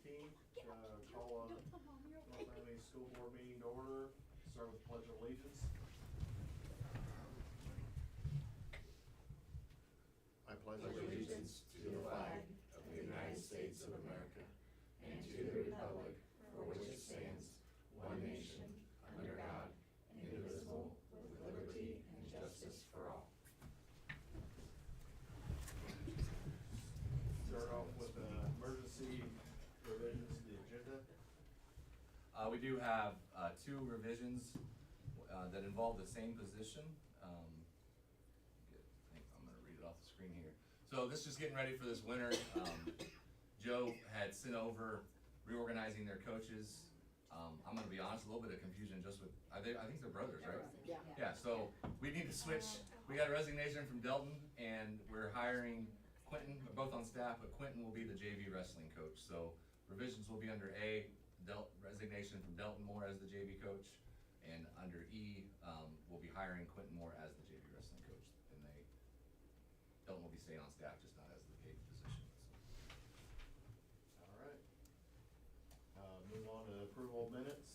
19th, call a North Miami School Board meeting to order. Start with Pledge of Allegiance. I pledge allegiance to the flag of the United States of America and to the republic for which it stands, one nation, under God, indivisible, with liberty and justice for all. Start off with emergency revisions to the agenda. We do have two revisions that involve the same position. I'm going to read it off the screen here. So this is just getting ready for this winter. Joe had sent over reorganizing their coaches. I'm going to be honest, a little bit of confusion just with, I think they're brothers, right? Yeah, so we need to switch. We got a resignation from Delton, and we're hiring Quentin. We're both on staff, but Quentin will be the JV wrestling coach. So revisions will be under A, resignation from Delton Moore as the JV coach, and under E, we'll be hiring Quentin Moore as the JV wrestling coach. And Delton will be staying on staff, just not as the paid position. So. All right. Move on to approval of minutes.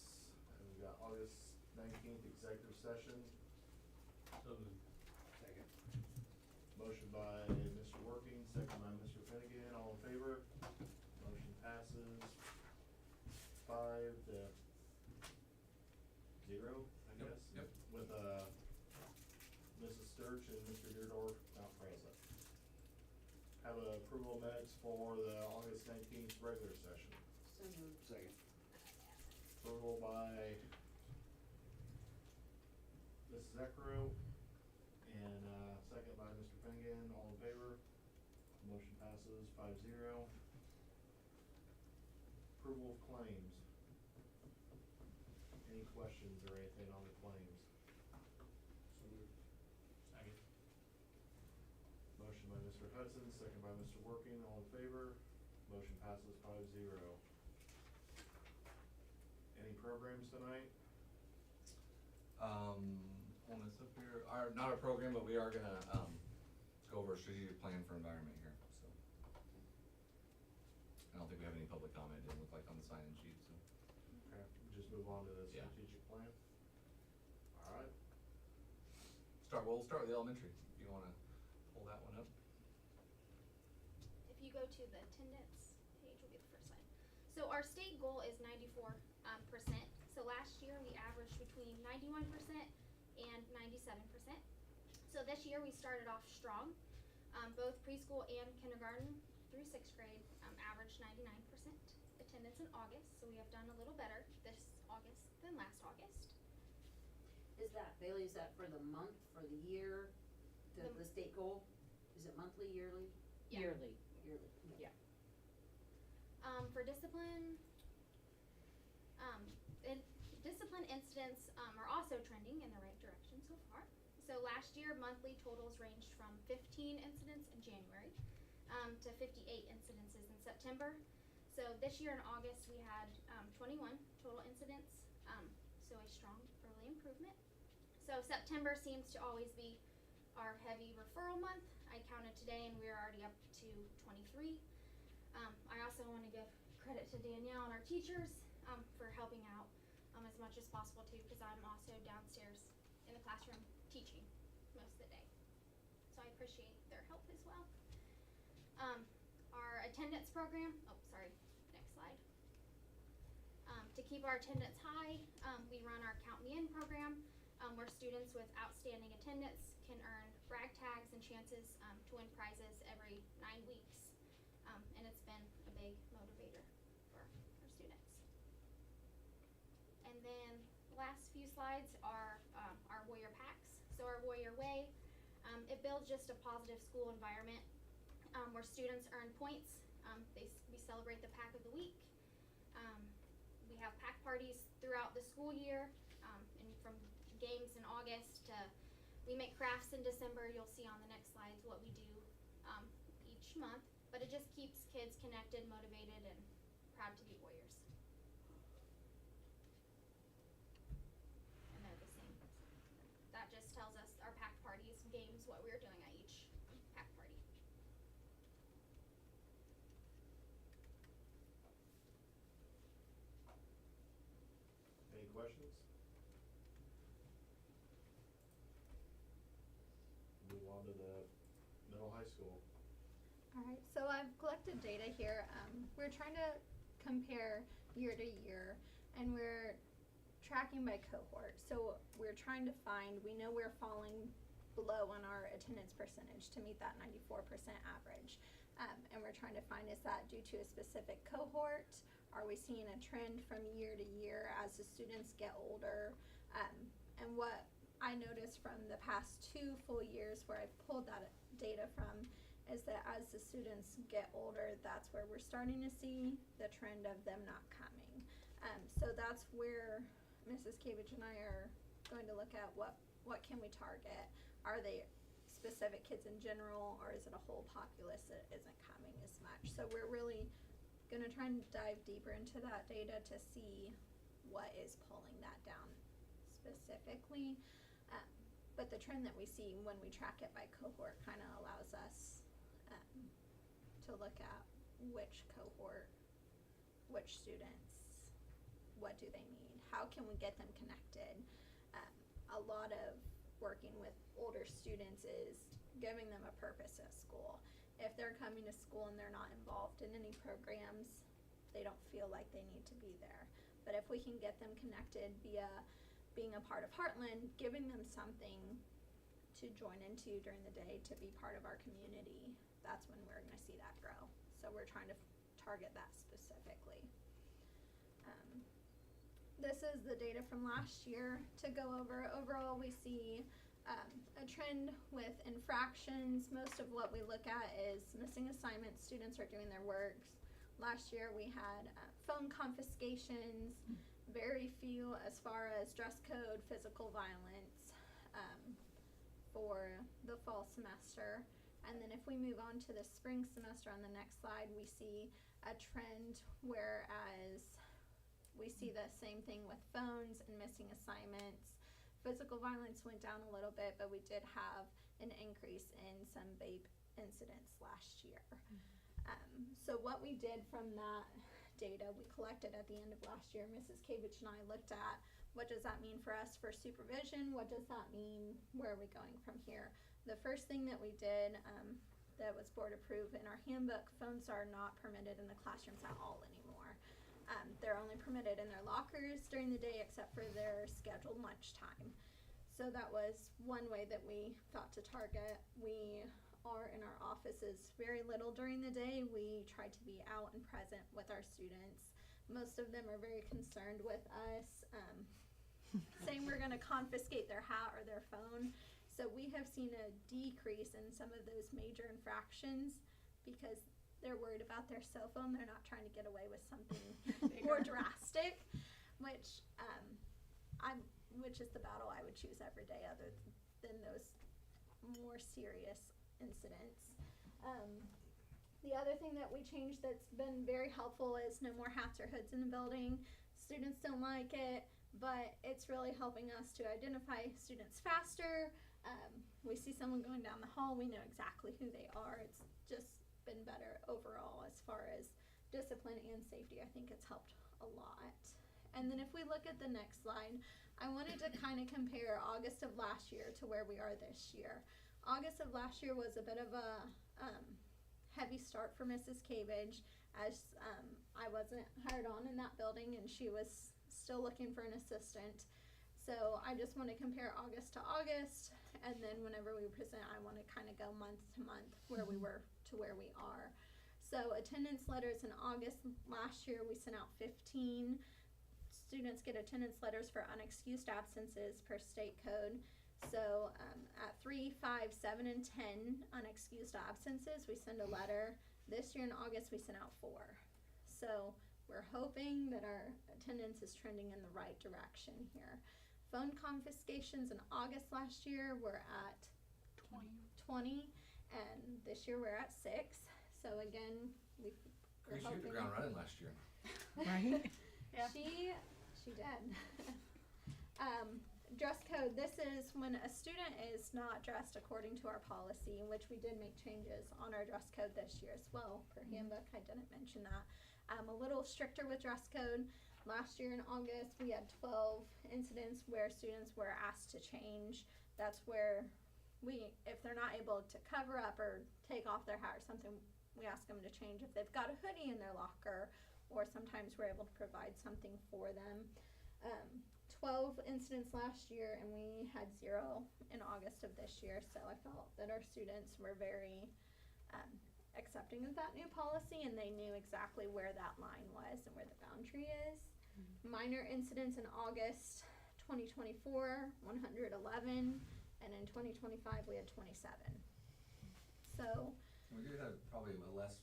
We've got August 19th executive session. So moved. Second. Motion by Mr. Working, second by Mr. Finnegan. All in favor? Motion passes 5-0, I guess. Yep. With Mrs. Sturch and Mr. Deardorff not present. Have a approval of minutes for the August 19th regular session. So moved. Second. Approval by Mrs. Eckrow and second by Mr. Finnegan. All in favor? Motion passes 5-0. Approval of claims. Any questions or anything on the claims? So moved. Second. Motion by Mr. Hudson, second by Mr. Working. All in favor? Motion passes 5-0. Any programs tonight? On this up here, not a program, but we are gonna go over a strategic plan for environment here, so. I don't think we have any public comment, it didn't look like on the sign-in sheet, so. Okay, just move on to the Yeah. strategic plan. All right. We'll start with the elementary, if you wanna pull that one up. If you go to the attendance page, will be the first slide. So our state goal is 94%. So last year we averaged between 91% and 97%. So this year we started off strong. Both preschool and kindergarten through 6th grade averaged 99% attendance in August. So we have done a little better this August than last August. Is that, Bailey, is that for the month, for the year, the state goal? Is it monthly, yearly? Yeah. Yearly, yeah. For discipline, discipline incidents are also trending in the right direction so far. So last year, monthly totals ranged from 15 incidents in January to 58 incidences in September. So this year in August, we had 21 total incidents, so a strong early improvement. So September seems to always be our heavy referral month. I counted today and we're already up to 23. I also want to give credit to Danielle and our teachers for helping out as much as possible too, because I'm also downstairs in the classroom teaching most of the day. So I appreciate their help as well. Our attendance program, next slide. To keep our attendance high, we run our Count Me In program, where students with outstanding attendance can earn brag tags and chances to win prizes every 9 weeks. And it's been a big motivator for our students. And then the last few slides are our Warrior Packs. So our Warrior Way, it builds just a positive school environment where students earn points. We celebrate the Pack of the Week. We have pack parties throughout the school year, and from games in August to we make crafts in December. You'll see on the next slides what we do each month. But it just keeps kids connected, motivated, and proud to be Warriors. And they're the same. That just tells us our pack parties, games, what we're doing at each pack party. questions? Move on to the middle high school. Alright, so I've collected data here. We're trying to compare year to year, and we're tracking by cohort. So we're trying to find, we know we're falling below on our attendance percentage to meet that 94% average. And we're trying to find, is that due to a specific cohort? Are we seeing a trend from year to year as the students get older? And what I noticed from the past 2 full years where I've pulled that data from is that as the students get older, that's where we're starting to see the trend of them not coming. So that's where Mrs. Cavage and I are going to look at what can we target. Are they specific kids in general, or is it a whole populace that isn't coming as much? So we're really going to try and dive deeper into that data to see what is pulling that down specifically. But the trend that we see when we track it by cohort kind of allows us to look at which cohort, which students, what do they need, how can we get them connected. A lot of working with older students is giving them a purpose at school. If they're coming to school and they're not involved in any programs, they don't feel like they need to be there. But if we can get them connected via being a part of Heartland, giving them something to join into during the day to be part of our community, that's when we're going to see that grow. So we're trying to target that specifically. This is the data from last year to go over. Overall, we see a trend with infractions. Most of what we look at is missing assignments. Students are doing their works. Last year we had phone confiscations, very few as far as dress code, physical violence for the fall semester. And then if we move on to the spring semester on the next slide, we see a trend whereas we see the same thing with phones and missing assignments. Physical violence went down a little bit, but we did have an increase in some vape incidents last year. So what we did from that data we collected at the end of last year, Mrs. Cavage and I looked at what does that mean for us for supervision, what does that mean, where are we going from here. The first thing that we did that was board approved in our handbook, phones are not permitted in the classrooms at all anymore. They're only permitted in their lockers during the day except for their scheduled lunchtime. So that was one way that we thought to target. We are in our offices very little during the day. We try to be out and present with our students. Most of them are very concerned with us, saying we're going to confiscate their hat or their phone. So we have seen a decrease in some of those major infractions because they're worried about their cell phone. They're not trying to get away with something more drastic, which is the battle I would choose every day other than those more serious incidents. The other thing that we changed that's been very helpful is no more hats or hoods in the building. Students don't like it, but it's really helping us to identify students faster. We see someone going down the hall, we know exactly who they are. It's just been better overall as far as discipline and safety. I think it's helped a lot. And then if we look at the next slide, I wanted to kind of compare August of last year to where we are this year. August of last year was a bit of a heavy start for Mrs. Cavage as I wasn't hired on in that building and she was still looking for an assistant. So I just want to compare August to August, and then whenever we present, I want to kind of go month to month where we were to where we are. So attendance letters in August last year, we sent out 15. Students get attendance letters for unexcused absences per state code. So at 3, 5, 7, and 10 unexcused absences, we send a letter. This year in August, we sent out 4. So we're hoping that our attendance is trending in the right direction here. Phone confiscations in August last year were at 20, and this year we're at 6. So again, we're Grace, you hit hoping. the ground running last year. Right? Yeah. She did. Dress code. This is when a student is not dressed according to our policy, in which we did make changes on our dress code this year as well per handbook. I didn't mention that. A little stricter with dress code. last year in August, we had 12 incidents where students were asked to change. That's where if they're not able to cover up or take off their hat or something, we ask them to change. If they've got a hoodie in their locker, or sometimes we're able to provide something for them. 12 incidents last year, and we had 0 in August of this year, so I felt that our students were very accepting of that new policy, and they knew exactly where that line was and where the boundary is. Minor incidents in August 2024, 111, and in 2025 we had 27. So We did have probably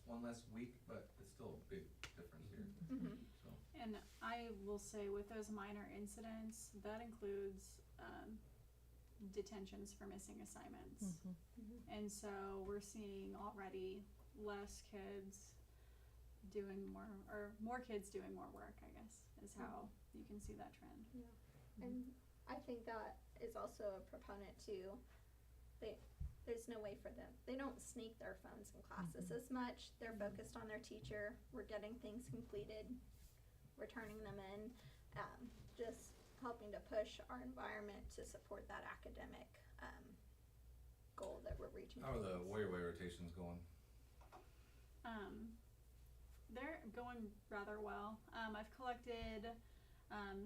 one less week, but it's still a big difference here. mhm. So, And I will say with those minor incidents, that includes detentions for missing assignments. And so we're seeing already less kids doing more kids doing more work, I guess, is how you can see that trend. And I think that is also a proponent to, there's no way for them, they don't sneak their phones in classes as much, they're focused on their teacher, we're getting things completed, we're turning them in, just helping to push our environment to support that academic goal that we're reaching. how are the warrior way rotations going? They're going rather well. I've collected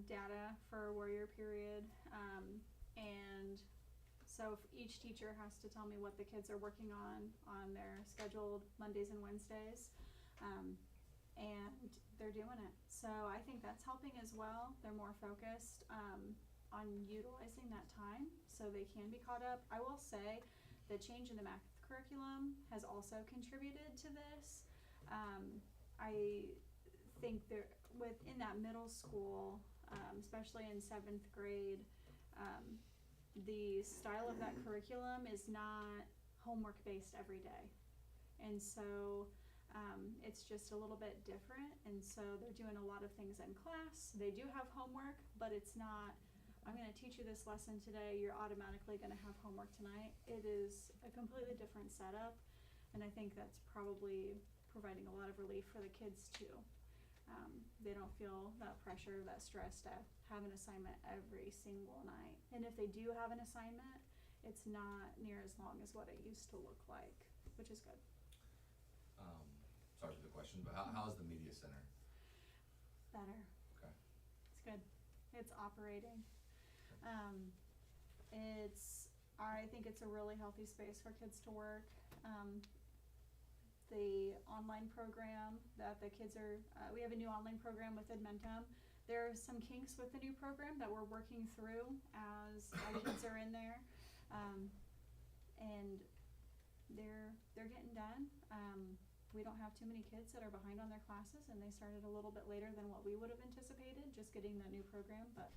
data for warrior period, and so each teacher has to tell me what the kids are working on their scheduled Mondays and Wednesdays, and they're doing it. So I think that's helping as well. They're more focused on utilizing that time so they can be caught up. I will say the change in the math curriculum has also contributed to this. I think within that middle school, especially in 7th grade, the style of that curriculum is not homework based every day. And so it's just a little bit different, and so they're doing a lot of things in class. They do have homework, but it's not, I'm going to teach you this lesson today, you're automatically going to have homework tonight. It is a completely different setup, and I think that's probably providing a lot of relief for the kids too. They don't feel that pressure, that stress to have an assignment every single night. And if they do have an assignment, it's not near as long as what it used to look like, which is good. Sorry for the question, but how's the media center? Better. Okay. It's good. It's operating. I think it's a really healthy space for kids to work. The online program that the kids are, we have a new online program with Edmentum. There are some kinks with the new program that we're working through as our kids are in there. And they're getting done. We don't have too many kids that are behind on their classes, and they started a little bit later than what we would have anticipated, just getting that new program. But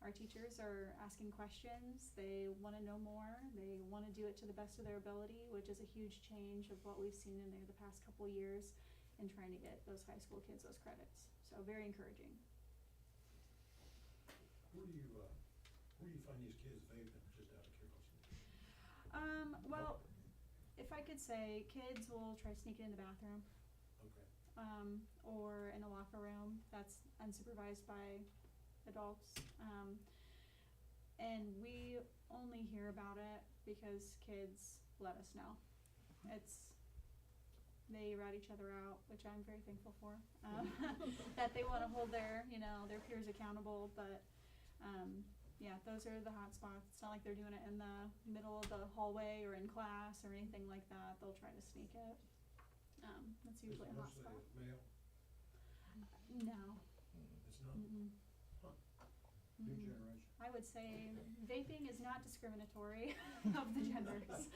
our teachers are asking questions. They want to know more. They want to do it to the best of their ability, which is a huge change of what we've seen in there the past couple years in trying to get those high school kids those credits. So very encouraging. Where do you find these kids vaping, just out of curiosity? Well, if I could say, kids will try sneaking in the bathroom, Okay. or in a locker room that's unsupervised by adults. And we only hear about it because kids let us know. They rat each other out, which I'm very thankful for. That they want to hold their peers accountable, but yeah, those are the hot spots. It's not like they're doing it in the middle of the hallway or in class or anything like that. They'll try to sneak it. That's usually a hot Is it spot. mostly male? No. It's not? Mm-mm. Huh. New Mm-mm. generation. I would say vaping is not discriminatory of the genders.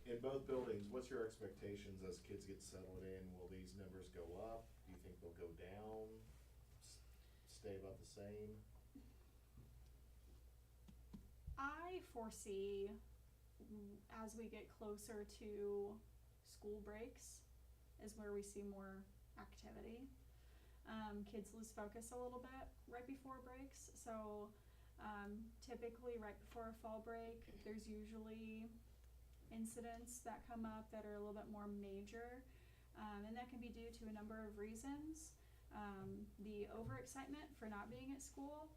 In both buildings, what's your expectations as kids get settled in? Will these numbers go up? Do you think they'll go down? Stay about the same? I foresee, as we get closer to school breaks, is where we see more activity. Kids lose focus a little bit right before breaks, so typically right before a fall break, there's usually incidents that come up that are a little bit more major. And that can be due to a number of reasons. The overexcitement for not being at school.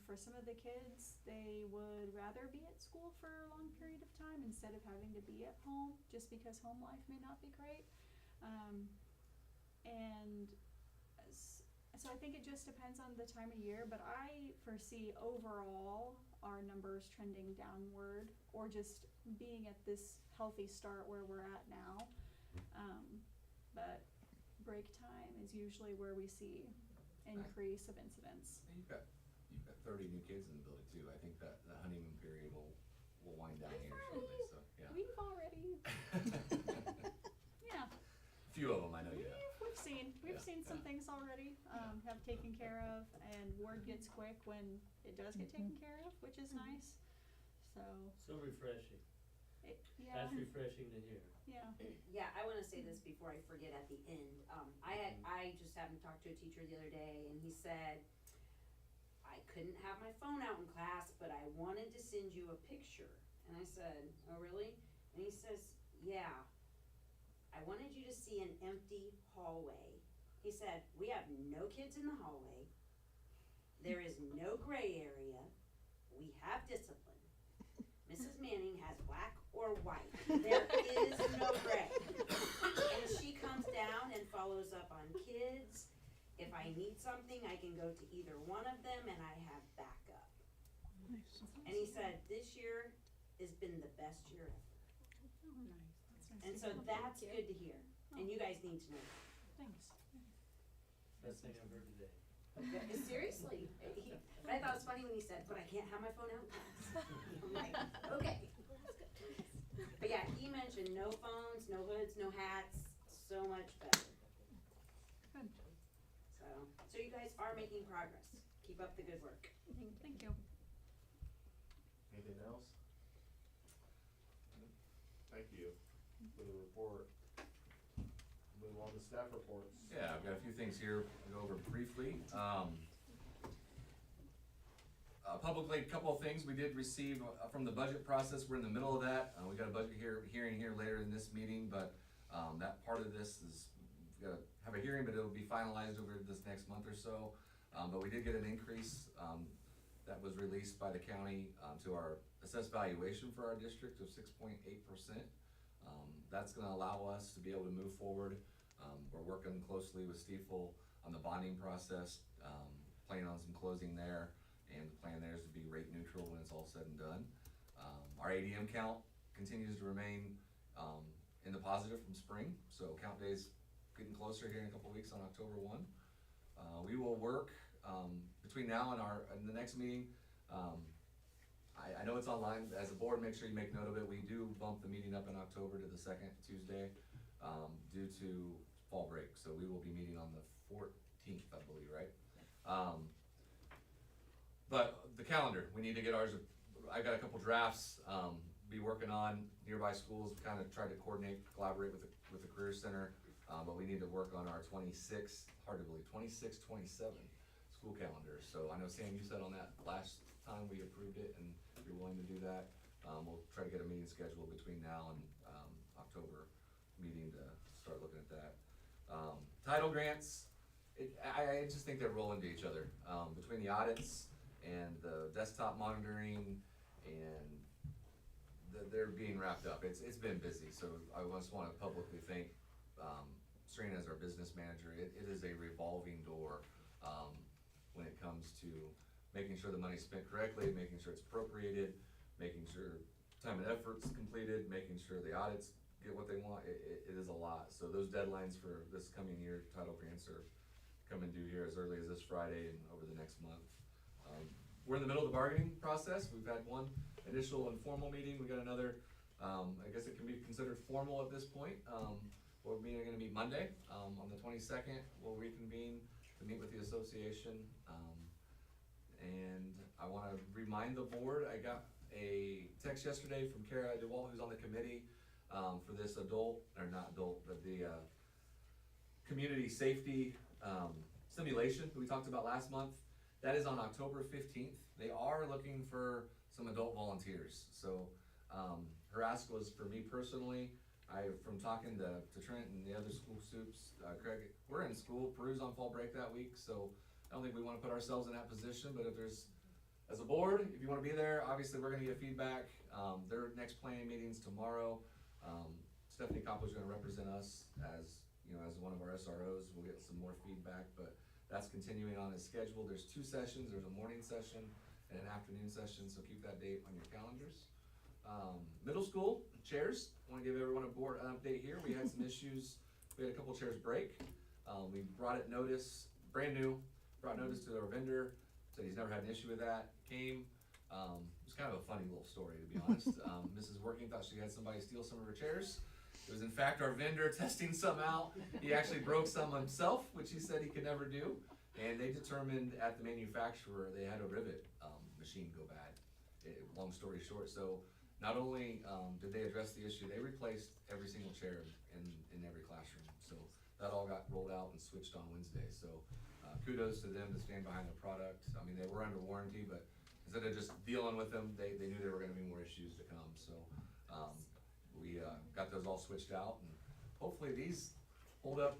For some of the kids, they would rather be at school for a long period of time instead of having to be at home, just because home life may not be great. So I think it just depends on the time of year, but I foresee overall our numbers trending downward, or just being at this healthy start where we're at now. But break time is usually where we see increase of incidents. And you've got 30 new kids in the building too. I think that the honeymoon period will wind down here shortly, so, yeah. We've already, yeah. Few of them, I know you have. We've seen some things already, have taken care of, and word gets quick when it does get taken care of, which is nice, so. So refreshing. Yeah, That's refreshing to hear. yeah. Yeah, I wanna say this before I forget at the end. I just happened to talk to a teacher the other day, and he said, I couldn't have my phone out in class, but I wanted to send you a picture. And I said, oh really? And he says, yeah, I wanted you to see an empty hallway. He said, we have no kids in the hallway. There is no gray area. We have discipline. Mrs. Manning has black or white. There is no gray. And she comes down and follows up on kids. If I need something, I can go to either one of them, and I have backup. And he said, this year has been the best year ever. And so that's good to hear, and you guys need to know that. Thanks. Best thing I've heard today. Seriously, but I thought it was funny when he said, but I can't have my phone out in class. I'm like, okay. But yeah, he mentioned no phones, no hoods, no hats, so much better. Good. So you guys are making progress. Keep up the good work. Thank you. Anything else? Thank you for the report. Move on to staff reports. Yeah, I've got a few things here to go over briefly. Publicly, a couple of things we did receive from the budget process. We're in the middle of that. We got a budget hearing here later in this meeting, but that part of this is, we've got to have a hearing, but it'll be finalized over this next month or so. But we did get an increase that was released by the county to our assessed valuation for our district of 6.8%. That's gonna allow us to be able to move forward. We're working closely with Stiefel on the bonding process, planning on some closing there, and the plan there is to be rate neutral when it's all said and done. Our ADM count continues to remain in the positive from spring, so count days getting closer here in a couple weeks on October 1. We will work between now and the next meeting. I know it's online. As a board, make sure you make note of it. We do bump the meeting up in October to the second Tuesday due to fall break. So we will be meeting on the 14th, I believe, right? But the calendar, we need to get ours. I got a couple drafts. Be working on nearby schools. Kind of try to coordinate, collaborate with the Career Center. But we need to work on our 26, hard to believe, 26, 27 school calendars. So I know, Sam, you said on that last time we approved it, and if you're willing to do that, we'll try to get a meeting scheduled between now and October meeting to start looking at that. Title grants, I just think they roll into each other. Between the audits and the desktop monitoring and they're being wrapped up. It's been busy, so I just want to publicly thank Serena as our business manager. It is a revolving door when it comes to making sure the money's spent correctly, making sure it's appropriated, making sure time and effort's completed, making sure the audits get what they want. It is a lot. So those deadlines for this coming year, title grants are coming due here as early as this Friday and over the next month. We're in the middle of the bargaining process. We've had one initial informal meeting. We got another, I guess it can be considered formal at this point. We're gonna meet Monday, on the 22nd. We'll reconvene to meet with the association. And I wanna remind the board, I got a text yesterday from Kara DeWalt, who's on the committee, for this but the community safety, simulation that we talked about last month. That is on October 15th. They are looking for some adult volunteers. So her ask was for me personally, from talking to Trent and the other school soups, Craig, we're in school, Peru's on fall break that week, so I don't think we wanna put ourselves in that position, but if there's, as a board, if you wanna be there, obviously we're gonna get feedback. Their next planning meeting's tomorrow. Stephanie Coppo's gonna represent us as, as one of our SROs. We'll get some more feedback, but that's continuing on as scheduled. There's 2 sessions, there's a morning session and an afternoon session, so keep that date on your calendars. Middle school, chairs, I wanna give everyone a board update here. We had some issues, we had a couple chairs break. We brought it notice, brand new, brought notice to our vendor, said he's never had an issue with that, came. It was kind of a funny little story, to be honest. Mrs. Working thought she had somebody steal some of her chairs. It was in fact our vendor testing some out. He actually broke some himself, which he said he could never do. And they determined at the manufacturer, they had a rivet machine go bad. Long story short, so not only did they address the issue, they replaced every single chair in every classroom. So that all got rolled out and switched on Wednesday. So kudos to them to stand behind the product. I mean, they were under warranty, but instead of just dealing with them, they knew there were gonna be more issues to come. So we got those all switched out, and hopefully these hold up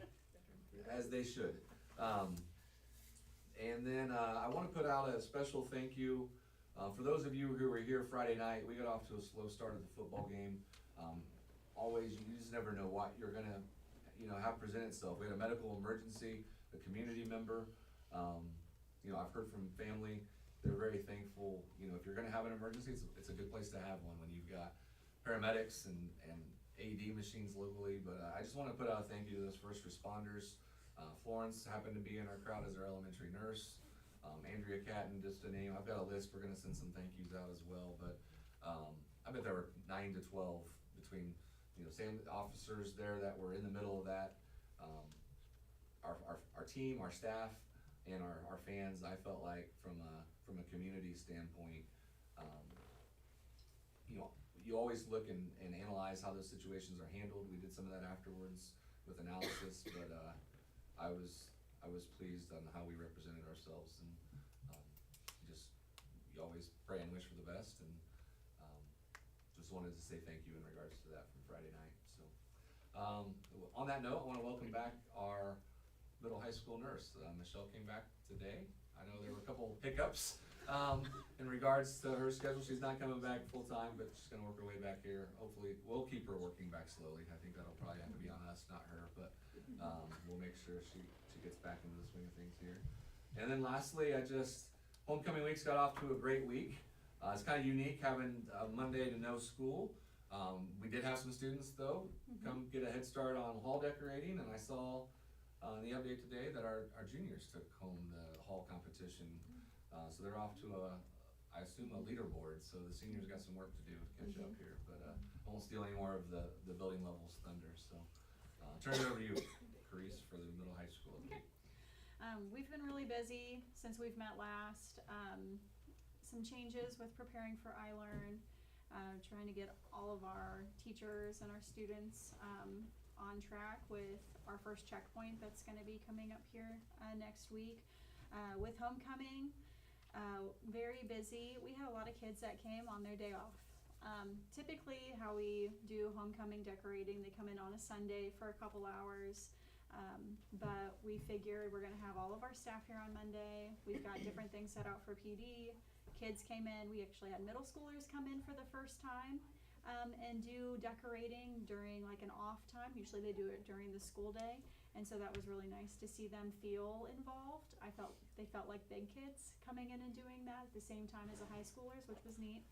as they should. And then I wanna put out a special thank you for those of you who were here Friday night. We got off to a slow start at the football game. Always, you just never know what you're gonna, have present itself. We had a medical emergency, a community member. I've heard from family, they're very thankful. If you're gonna have an emergency, it's a good place to have one when you've got paramedics and AED machines locally. But I just wanna put out a thank you to those first responders. Florence happened to be in our crowd as our elementary nurse. Andrea Catton, just a name. I've got a list, we're gonna send some thank yous out as well, but I bet there were 9 to 12 between, same officers there that were in the middle of that. Our team, our staff, and our fans. I felt like from a community standpoint, you always look and analyze how those situations are handled. We did some of that afterwards with analysis, but I was pleased on how we represented ourselves, and you always pray and wish for the best, and just wanted to say thank you in regards to that from Friday night. So on that note, I want to welcome back our middle high school nurse. Michelle came back today. I know there were a couple hiccups in regards to her schedule. She's not coming back full time, but she's gonna work her way back here. Hopefully, we'll keep her working back slowly. I think that'll probably have to be on us, not her, but we'll make sure she gets back into the swing of things here. And then lastly, homecoming week's got off to a great week. It's kind of unique having a Monday to no school. We did have some students though, come get a head start on hall decorating, and I saw in the update today that our juniors took home the hall competition. So they're off to I assume a leaderboard, so the seniors got some work to do to catch up here, but I won't steal any more of the building levels thunder, so turn it over to you, Carice, for the middle high school. Okay. We've been really busy since we've met last. Some changes with preparing for iLearn, trying to get all of our teachers and our students on track with our first checkpoint that's going to be coming up here next week. With homecoming, very busy. We had a lot of kids that came on their day off. Typically how we do homecoming decorating, they come in on a Sunday for a couple hours. But we figured we're gonna have all of our staff here on Monday. We've got different things set out for PD. Kids came in, we actually had middle schoolers come in for the first time and do decorating during like an off time. Usually they do it during the school day. And so that was really nice to see them feel involved. They felt like big kids coming in and doing that at the same time as the high schoolers, which was neat.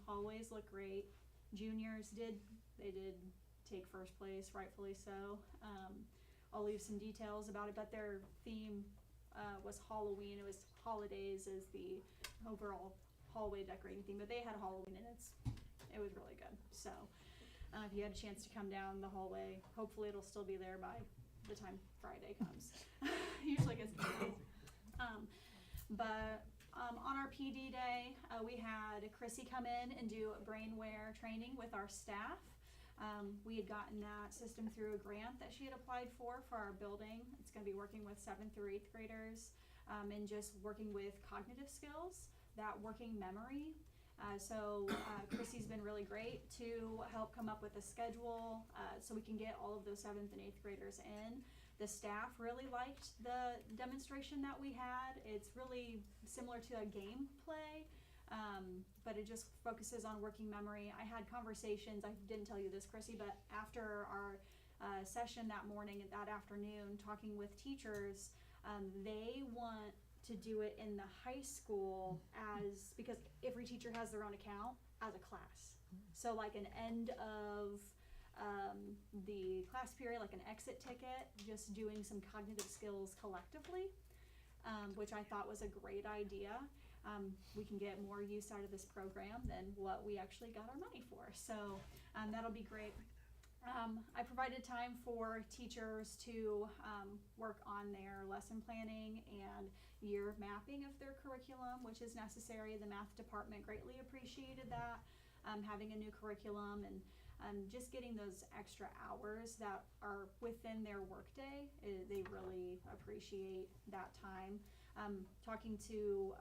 Hallways look great. Juniors did take first place, rightfully so. I'll leave some details about it, but their theme was Halloween. It was holidays as the overall hallway decorating theme, but they had Halloween and it was really good. So if you had a chance to come down the hallway, hopefully it'll still be there by the time Friday comes. Usually gets but on our PD day, we had Chrissy come in and do a brainware training with our staff. We had gotten that system through a grant that she had applied for our building. It's going to be working with 7th through 8th graders and just working with cognitive skills, that working memory. So Chrissy's been really great to help come up with a schedule, so we can get all of those 7th and 8th graders in. The staff really liked the demonstration that we had. It's really similar to a game play, but it just focuses on working memory. I had conversations, I didn't tell you this, Chrissy, but after our session that morning and that afternoon, talking with teachers, they want to do it in the high school because every teacher has their own account as a class. So like an end of the class period, like an exit ticket, just doing some cognitive skills collectively, which I thought was a great idea. We can get more use out of this program than what we actually got our money for. So that'll be great. I provided time for teachers to work on their lesson planning and year mapping of their curriculum, which is necessary. The math department greatly appreciated that, having a new curriculum and just getting those extra hours that are within their workday. They really appreciate that time. Talking to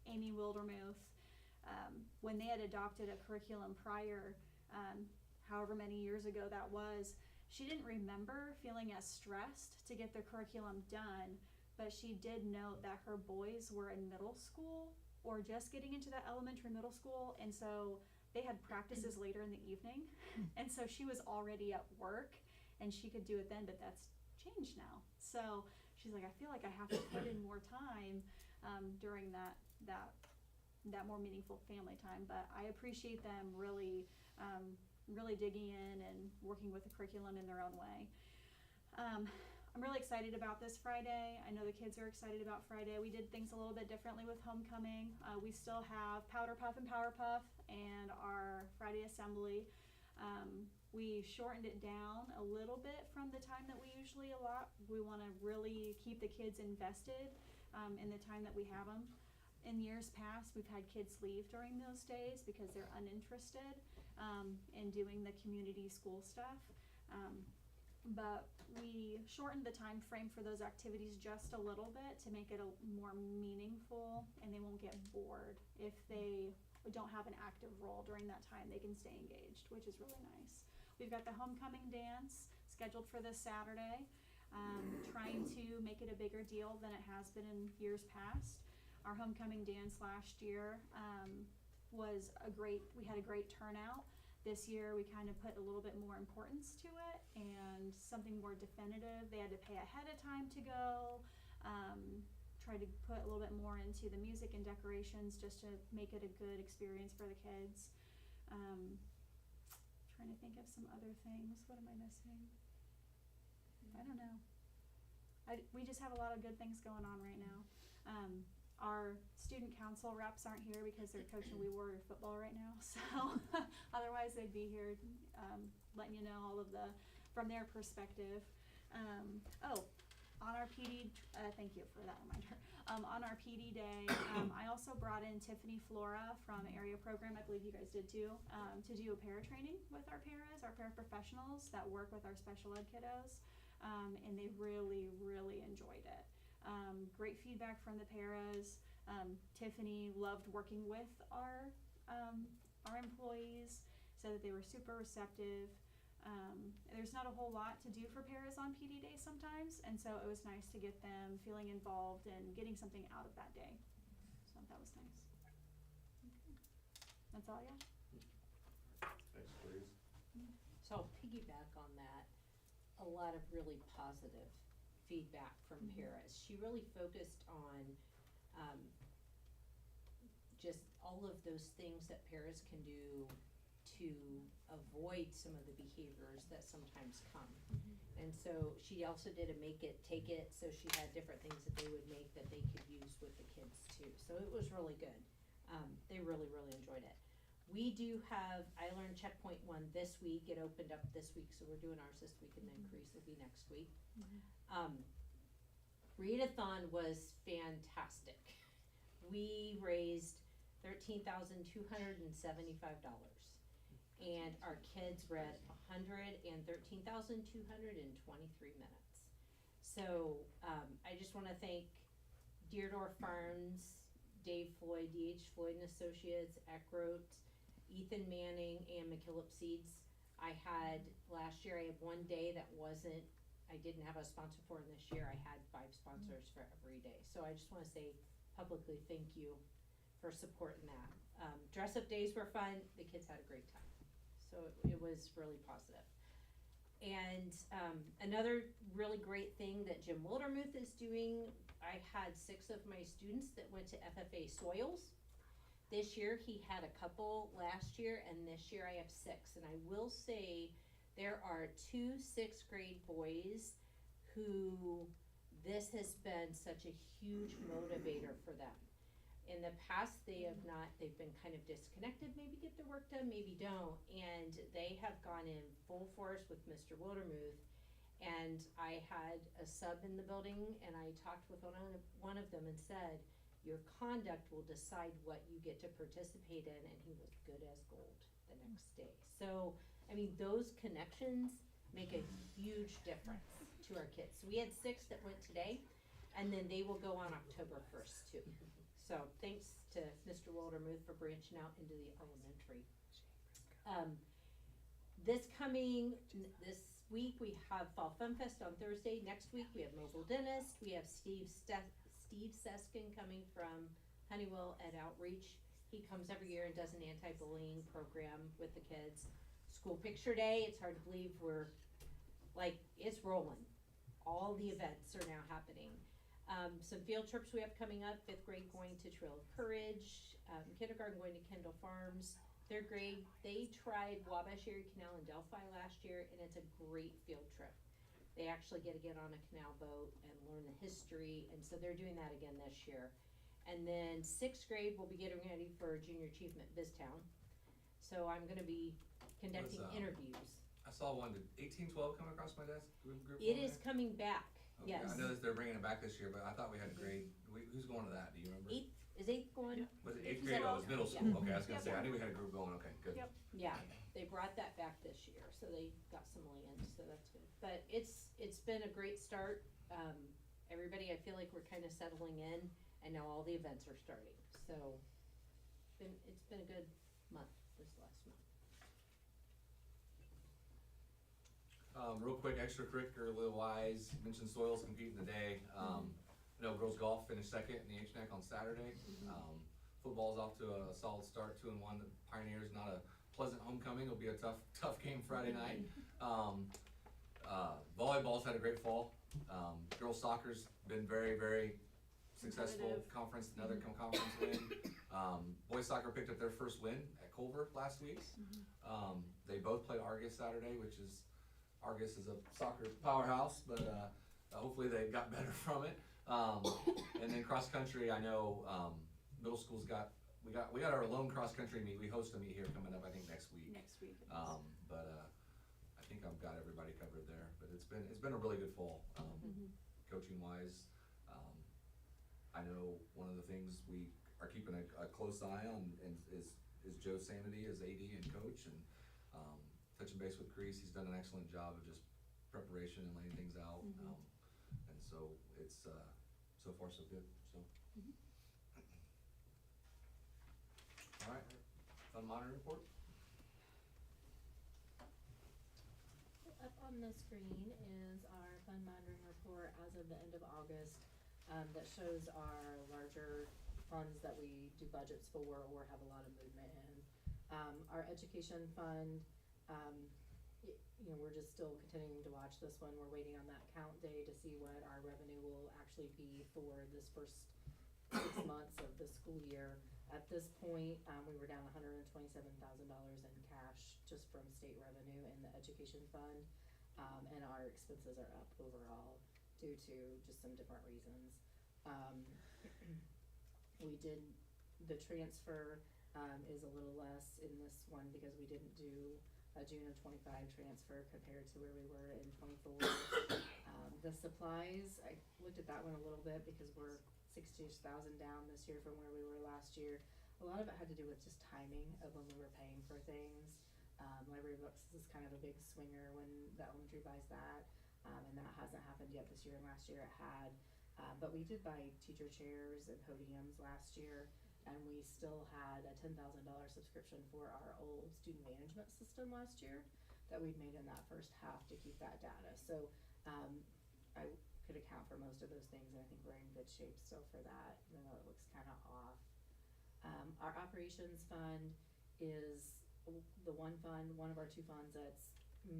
Amy Wildermuth, when they had adopted a curriculum prior, however many years ago that was, she didn't remember feeling as stressed to get the curriculum done, but she did note that her boys were in middle school or just getting into that elementary middle school, and so they had practices later in the evening, and so she was already at work and she could do it then, but that's changed now. So she's like, I feel like I have to put in more time during that more meaningful family time. But I appreciate them really digging in and working with the curriculum in their own way. I'm really excited about this Friday. I know the kids are excited about Friday. We did things a little bit differently with homecoming. We still have Powder Puff and Power Puff and our Friday assembly. We shortened it down a little bit from the time that we usually allot. We want to really keep the kids invested in the time that we have them. In years past, we've had kids leave during those days because they're uninterested in doing the community school stuff. But we shortened the time frame for those activities just a little bit to make it a more meaningful, and they won't get bored. If they don't have an active role during that time, they can stay engaged, which is really nice. We've got the homecoming dance scheduled for this Saturday, trying to make it a bigger deal than it has been in years past. Our homecoming dance last year we had a great turnout. This year we kind of put a little bit more importance to it and something more definitive. They had to pay ahead of time to go, try to put a little bit more into the music and decorations just to make it a good experience for the kids. Trying to think of some other things. What am I missing? I don't know. We just have a lot of good things going on right now. Our student council reps aren't here because they're coaching Wee Warrior football right now, so otherwise they'd be here letting you know all of from their perspective. On our PD, thank you for that reminder. On our PD day, I also brought in Tiffany Flora from Area Program, I believe you guys did too, to do a para training with our paras, our paraprofessionals that work with our special ed kiddos, and they really, really enjoyed it. Great feedback from the paras. Tiffany loved working with our employees, said that they were super receptive. There's not a whole lot to do for paras on PD day sometimes, and so it was nice to get them feeling involved and getting something out of that day. So that was nice. Okay. That's all I got. Thanks, please. So I'll piggyback on that. A lot of really positive feedback from paras. She really focused on just all of those things that paras can do to avoid some of the behaviors that sometimes come. And so she also did a make it, take it, so she had different things that they would make that they could use with the kids too. So it was really good. They really, really enjoyed it. We do have I Learned Checkpoint 1 this week. It opened up this week, so we're doing ours this week, and then Crease will be next week. Readathon was fantastic. We raised $13,275, and our kids read 113,223 minutes. So I just want to thank Deardorff Farms, Dave Floyd, DH Floyd and Associates, Eckroat, Ethan Manning and McKillop Seeds. Last year I had one day that I didn't have a sponsor for, and this year I had 5 sponsors for every day. So I just wanna say publicly thank you for supporting that. Dress up days were fun, the kids had a great time, so it was really positive. And another really great thing that Jim Wildermuth is doing, I had 6 of my students that went to FFA Soils. This year he had a couple last year, and this year I have 6. And I will say there are 2 6th grade boys who this has been such a huge motivator for them. In the past, they've been kind of disconnected, maybe get their work done, maybe don't, and they have gone in full force with Mr. Wildermuth. And I had a sub in the building, and I talked with one of them and said, your conduct will decide what you get to participate in, and he was good as gold the next day. So, I mean, those connections make a huge difference to our kids. So we had 6 that went today, and then they will go on October 1st too. So thanks to Mr. Wildermuth for branching out into the elementary. This week we have Fall Fun Fest on Thursday. Next week we have Mobile Dentist. We have Steve Seskin coming from Honeywell at Outreach. He comes every year and does an anti-bullying program with the kids. School Picture Day, it's hard to believe it's rolling. All the events are now happening. Some field trips we have coming up. 5th grade going to Trail of Courage, kindergarten going to Kendall Farms. 3rd grade, they tried Wabash Erie Canal in Delphi last year, and it's a great field trip. They actually get to get on a canal boat and learn the history, and so they're doing that again this year. And then 6th grade will be getting ready for Junior Achievement Biztown. So I'm gonna be conducting interviews. I saw one, did 1812 come across my desk? Group It is coming back, okay. yes. I know that they're bringing it back this year, but I thought we had a grade, who's going to that, do you remember? 8th going? Was it 8th Is grade? that Oh, all? it was middle school, okay, I was gonna say, I knew we had a group going, okay, good. Yep. Yeah, they brought that back this year, so they got some land, so that's good. But it's been a great start. Everybody, I feel like we're kind of settling in, and now all the events are starting. So it's been a good month this last month. Real quick, extracurricular wise, mentioned soils competing today. I know girls golf finished 2nd in the HNAC on Saturday. Football's off to a solid start, 2-1. The Pioneers, not a pleasant homecoming. It'll be a tough game Friday night. Volleyball's had a great fall. Girls soccer's been very, very successful conference, another conference win. Boys soccer picked up their first win at Culver last week. They both played Argus Saturday, Argus is a soccer powerhouse, but hopefully they got better from it. And then cross country, I know middle school's we got our lone cross country meet. We host a meet here coming up, I think next week. But I think I've got everybody covered there. But it's been a really good fall, coaching wise. I know one of the things we are keeping a close eye on is Joe Sanity as AD and coach, and touching base with Crease. He's done an excellent job of just preparation and laying things out. And so it's so far so good. So. All right, fun monitoring report. Up on the screen is our fund monitoring report as of the end of August, that shows our larger funds that we do budgets for or have a lot of movement in. Our education fund, we're just still continuing to watch this one. We're waiting on that count day to see what our revenue will actually be for this first 6 months of the school year. At this point, we were down $127,000 in cash just from state revenue in the education fund, and our expenses are up overall due to just some different reasons. We did, the transfer is a little less in this one because we didn't do a June of 25 transfer compared to where we were in 24. The supplies, I looked at that one a little bit because we're 60,000 down this year from where we were last year. A lot of it had to do with just timing of when we were paying for things. Library books is kind of a big swinger when the elementary buys that, and that hasn't happened yet this year, and last year it had. But we did buy teacher chairs and podiums last year. and we still had a $10,000 subscription for our old student management system last year that we'd made in that first half to keep that data. So, I could account for most of those things, and I think we're in good shape still for that, even though it looks kinda off. Our operations fund is the one of our two funds that's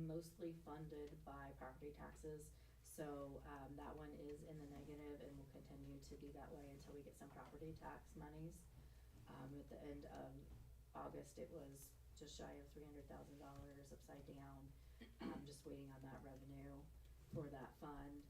mostly funded by property taxes. So, that one is in the negative and will continue to be that way until we get some property tax monies. At the end of August, it was just shy of $300,000 upside down, just waiting on that revenue for that fund.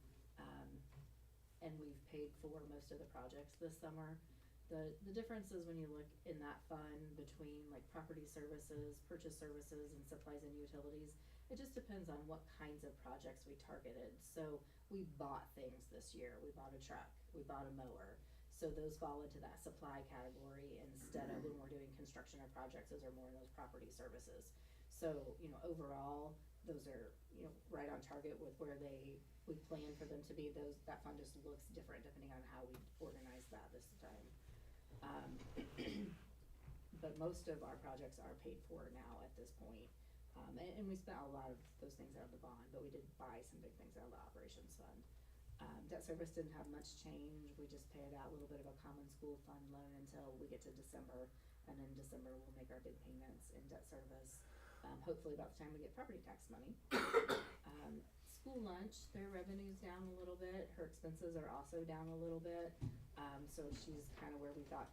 And we've paid for most of the projects this summer. The difference is when you look in that fund between like property services, purchase services, and supplies and utilities, it just depends on what kinds of projects we targeted. So we bought things this year. We bought a truck, we bought a mower. So those fall into that supply category instead of when we're doing construction or projects, those are more in those property services. So, you know, overall, those are, you know, right on target with where we plan for them to be. That fund just looks different depending on how we organize that this time. But most of our projects are paid for now at this point. And we spent a lot of those things out of the bond, but we did buy some big things out of the operations fund. Debt service didn't have much change. We just paid out a little bit of a common school fund loan until we get to December. And in December, we'll make our big payments in debt service. Hopefully about the time we get property tax money. School lunch, their revenue's down a little bit. Her expenses are also down a little bit. So she's kind of where we thought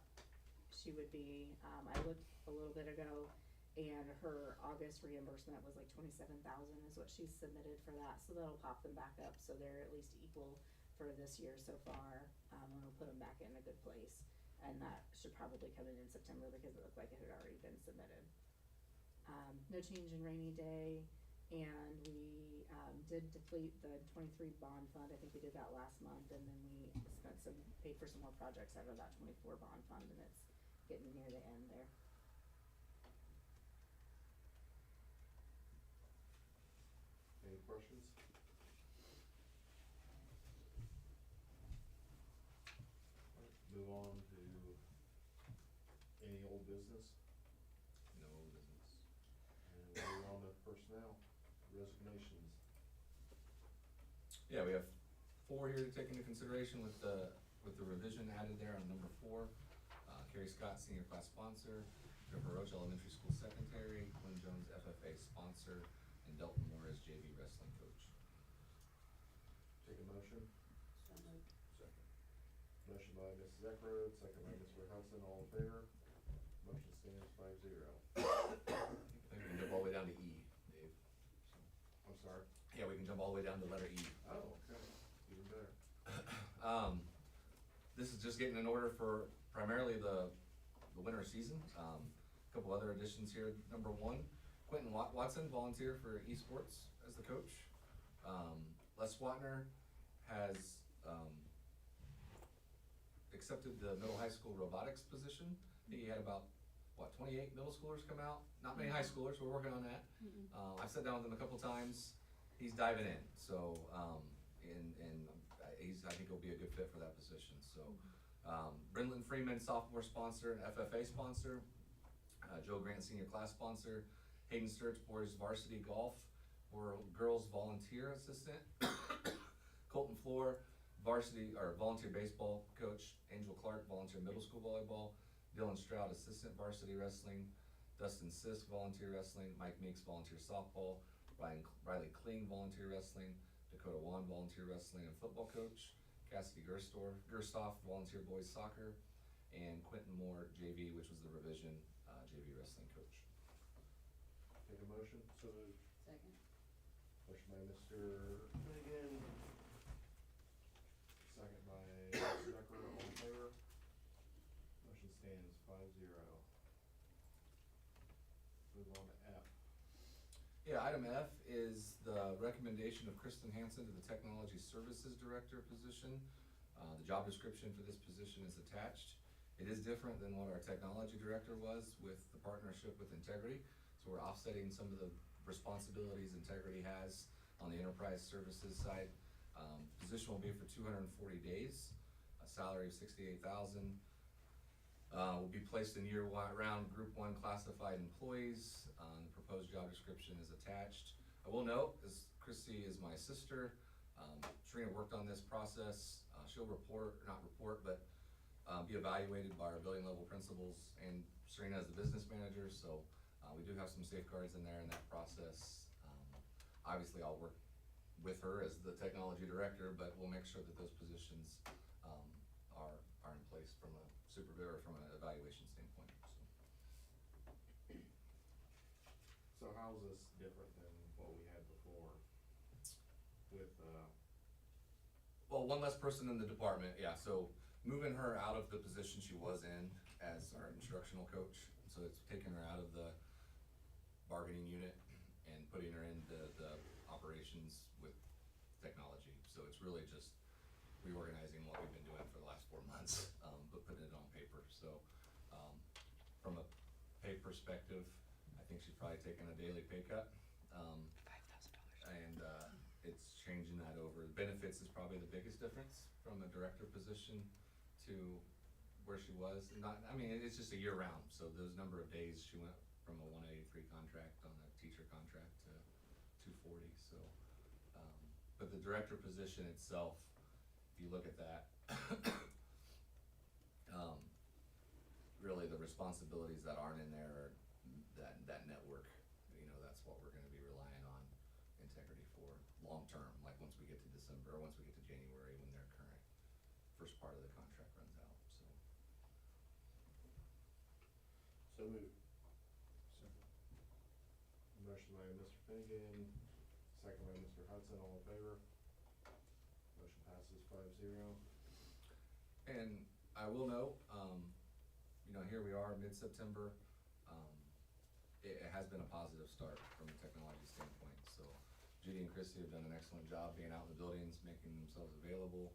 she would be. I looked a little bit ago, and her August reimbursement was like $27,000 is what she's submitted for that. So that'll pop them back up, so they're at least equal for this year so far. And we'll put them back in a good place, and that should probably come in September because it looked like it had already been submitted. No change in rainy day, and we did deplete the 23 bond fund. I think we did that last month, and then we paid for some more projects out of that 24 bond fund, and it's getting near the end there. Any questions? Move on to any old business, No business. and we'll move on to personnel, resignations. Yeah, we have 4 here to take into consideration with the revision added there on number 4. Carrie Scott, senior class sponsor, Jennifer Roach, elementary school secretary, Quinn Jones, FFA sponsor, and Delton Morris, JV wrestling coach. Take a motion. So moved. Second. Motion by Mrs. Eckroat, second by Mr. Hudson, all in favor. Motion stands 5-0. I think we can jump all the way down to E, Dave. I'm sorry. Yeah, we can jump all the way down to letter E. Oh, okay, even better. This is just getting in order for primarily the winter season. A couple other additions here. Number 1, Quentin Watson, volunteer for esports as the coach. Les Swatner has accepted the middle high school robotics position. He had about 28 middle schoolers come out. Not many high schoolers. We're working on that. I've sat down with him a couple times. He's diving in. So I think he'll be a good fit for that position. So Brendan Freeman, sophomore sponsor and FFA sponsor. Joe Grant, senior class sponsor. Hayden Sturts, boys varsity golf or girls volunteer assistant. Colton Floor, varsity or volunteer baseball coach. Angel Clark, volunteer middle school volleyball. Dylan Stroud, assistant varsity wrestling. Dustin Sisk, volunteer wrestling. Mike Meeks, volunteer softball. Riley Kling, volunteer wrestling. Dakota Wan, volunteer wrestling and football coach. Cassidy Gerstoff, volunteer boys soccer. And Quentin Moore, JV, which was the revision, JV wrestling coach. Take a motion. So moved. Second. Motion by Mr. Finnegan. Second by Mrs. Eckroat, all in favor. Motion stands 5-0. Move on to F. Yeah, item F is the recommendation of Kristen Hansen to the Technology Services Director position. The job description for this position is attached. It is different than what our technology director was with the partnership with Integrity. So we're offsetting some of the responsibilities Integrity has on the enterprise services side. Position will be for 240 days, a salary of $68,000. will be placed in year-round Group 1 classified employees. The proposed job description is attached. I will note, as Chrissy is my sister, Serena worked on this process. She'll be evaluated by our building level principals and Serena as the business manager, so we do have some safeguards in there in that process. Obviously, I'll work with her as the technology director, but we'll make sure that those positions are in place from a supervisor, from an evaluation standpoint. So how's this different than what we had before with, Well, one less person in the department, yeah, so moving her out of the position she was in as our instructional coach, so it's taking her out of the bargaining unit and putting her into the operations with technology. So it's really just reorganizing what we've been doing for the last 4 months, but putting it on paper. So from a pay perspective, I think she's probably taken a daily pay cut. $5,000. And it's changing that over. Benefits is probably the biggest difference from a director position to where she was. It's just a year round. So those number of days she went from a 183 contract on a teacher contract to 240. So, but the director position itself, if you look at that, really the responsibilities that aren't in there are that network. That's what we're going to be relying on integrity for long term. Like once we get to December, or once we get to January, when their current first part of the contract runs out. so moved. Motion by Mr. Finnegan, second by Mr. Hudson, all in favor? Motion passes 5-0. And I will note, here we are mid-September. It has been a positive start from a technology standpoint. So Judy and Christy have done an excellent job being out in the buildings, making themselves available,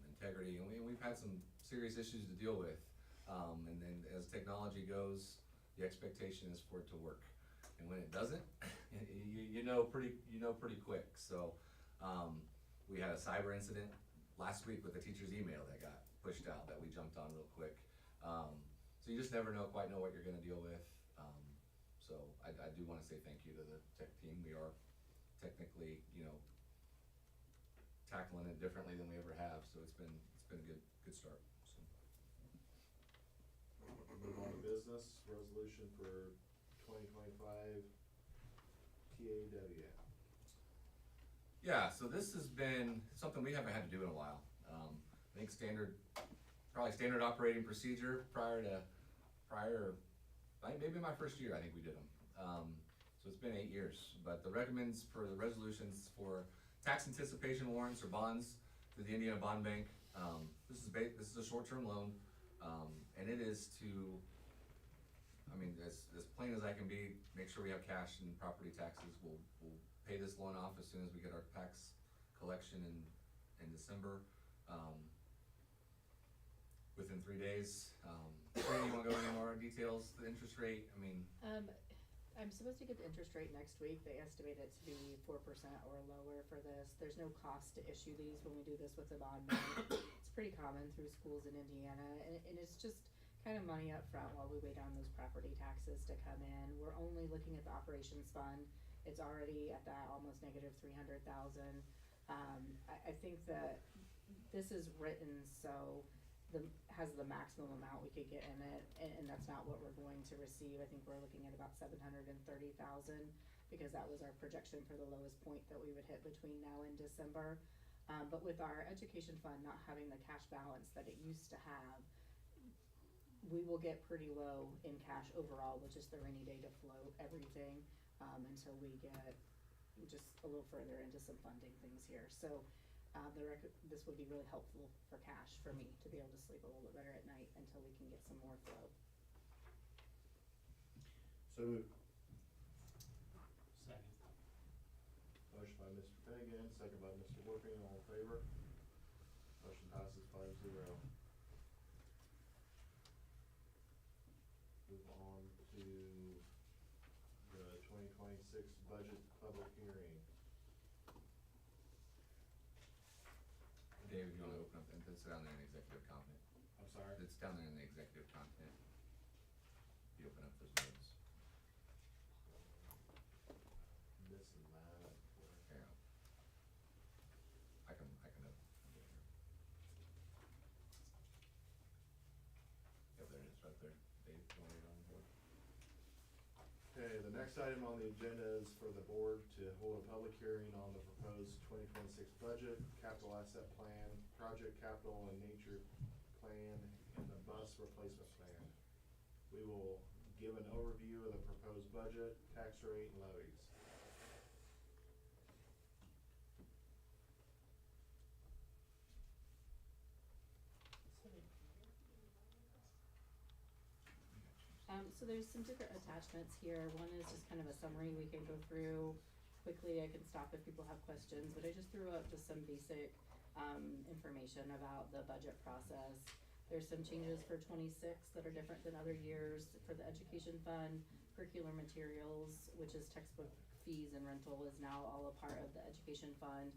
integrity, and we've had some serious issues to deal with. And then as technology goes, the expectation is for it to work. And when it doesn't, you know pretty quick. So we had a cyber incident last week with a teacher's email that got pushed out that we jumped on real quick. So you just never quite know what you're gonna deal with. So I do wanna say thank you to the tech team. We are technically, tackling it differently than we ever have. So it's been a good start. So. Move on to business, resolution for 2025 TAW. Yeah, so this has been something we haven't had to do in a while. I think probably standard operating procedure maybe my first year I think we did them. So it's been 8 years, but the recommends for the resolutions for tax anticipation warrants or bonds to the Indiana Bond Bank. This is a short-term loan, and it is to, as plain as I can be, make sure we have cash and property taxes. We'll pay this loan off as soon as we get our tax collection in December. Within 3 days. Serena, you wanna go into more details? The interest rate, I'm supposed to get the interest rate next week. They estimate it to be 4% or lower for this. There's no cost to issue these when we do this with the bond bank. It's pretty common through schools in Indiana, and it's just kind of money up front while we wait on those property taxes to come in. We're only looking at the operations fund. It's already at that almost negative 300,000. I think that this is written so has the maximum amount we could get in it, and that's not what we're going to receive. I think we're looking at about 730,000 because that was our projection for the lowest point that we would hit between now and December. But with our education fund not having the cash balance that it used to have, we will get pretty low in cash overall with just the rainy day to float everything until we get just a little further into some funding things here. So this would be really helpful for cash for me to be able to sleep a little bit better at night until we can get some more flow. So moved. Second. Motion by Mr. Finnegan, second by Mr. Wolfing, all in favor? Motion passes 5-0. Move on to the 2026 budget public hearing. David, you wanna open up and sit down there in executive comment? I'm sorry. It's down there in the executive content. If you open up those notes. Missing that. Here. I can do it here. Yep, there it is, right there. Dave, you want to read on the board? Okay, the next item on the agenda is for the board to hold a public hearing on the proposed 2026 budget, capital asset plan, project capital and nature plan, and the bus replacement plan. We will give an overview of the proposed budget, tax rate, and levies. So there's some different attachments here. One is just kind of a summary we can go through quickly. I can stop if people have questions, but I just threw up just some basic information about the budget process. There's some changes for 26 that are different than other years. For the education fund, curricular materials, which is textbook fees and rental, is now all a part of the education fund.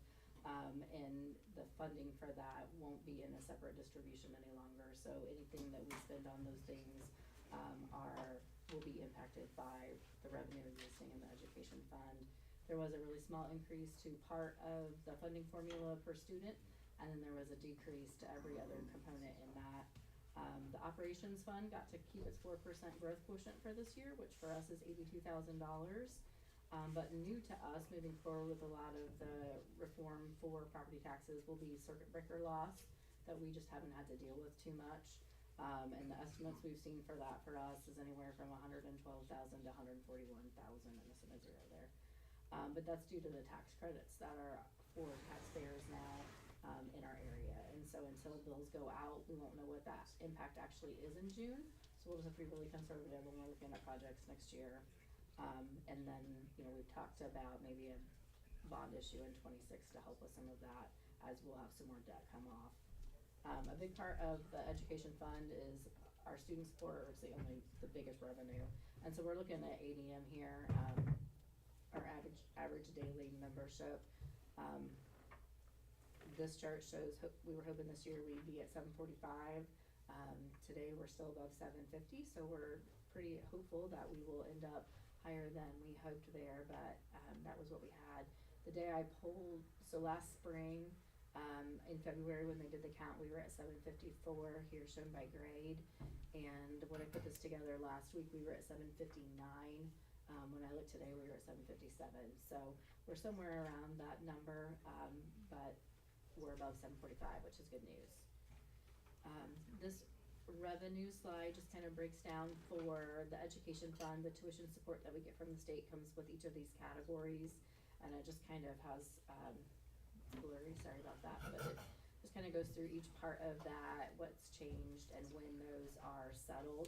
And the funding for that won't be in a separate distribution any longer. So anything that we spend on those things will be impacted by the revenue existing in the education fund. There was a really small increase to part of the funding formula per student, and then there was a decrease to every other component in that. The operations fund got to keep its 4% growth quotient for this year, which for us is $82,000. But new to us moving forward with a lot of the reform for property taxes will be circuit breaker loss that we just haven't had to deal with too much. And the estimates we've seen for that for us is anywhere from $112,000 to $141,000, and this one is zero there. But that's due to the tax credits that are for taxpayers now in our area. And so until bills go out, we won't know what that impact actually is in June. So we'll just have to be really conservative when we're looking at projects next year. And then, we've talked about maybe a bond issue in 26 to help with some of that, as we'll have some more debt come off. A big part of the education fund is our student support, or it's the biggest revenue. And so we're looking at ADM here, our average daily membership. This chart shows, we were hoping this year we'd be at 745. Today we're still above 750, so we're pretty hopeful that we will end up higher than we hoped there, but that was what we had. The day I polled, so last spring, in February when they did the count, we were at 754 here shown by grade, and when I put this together last week we were at 759. When I looked today we were at 757, so we're somewhere around that number, but we're above 745, which is good news. This revenue slide just kind of breaks down for the education fund. The tuition support that we get from the state comes with each of these categories, and it just kind of has blurry, sorry about that, but it just kind of goes through each part of that, what's changed and when those are settled.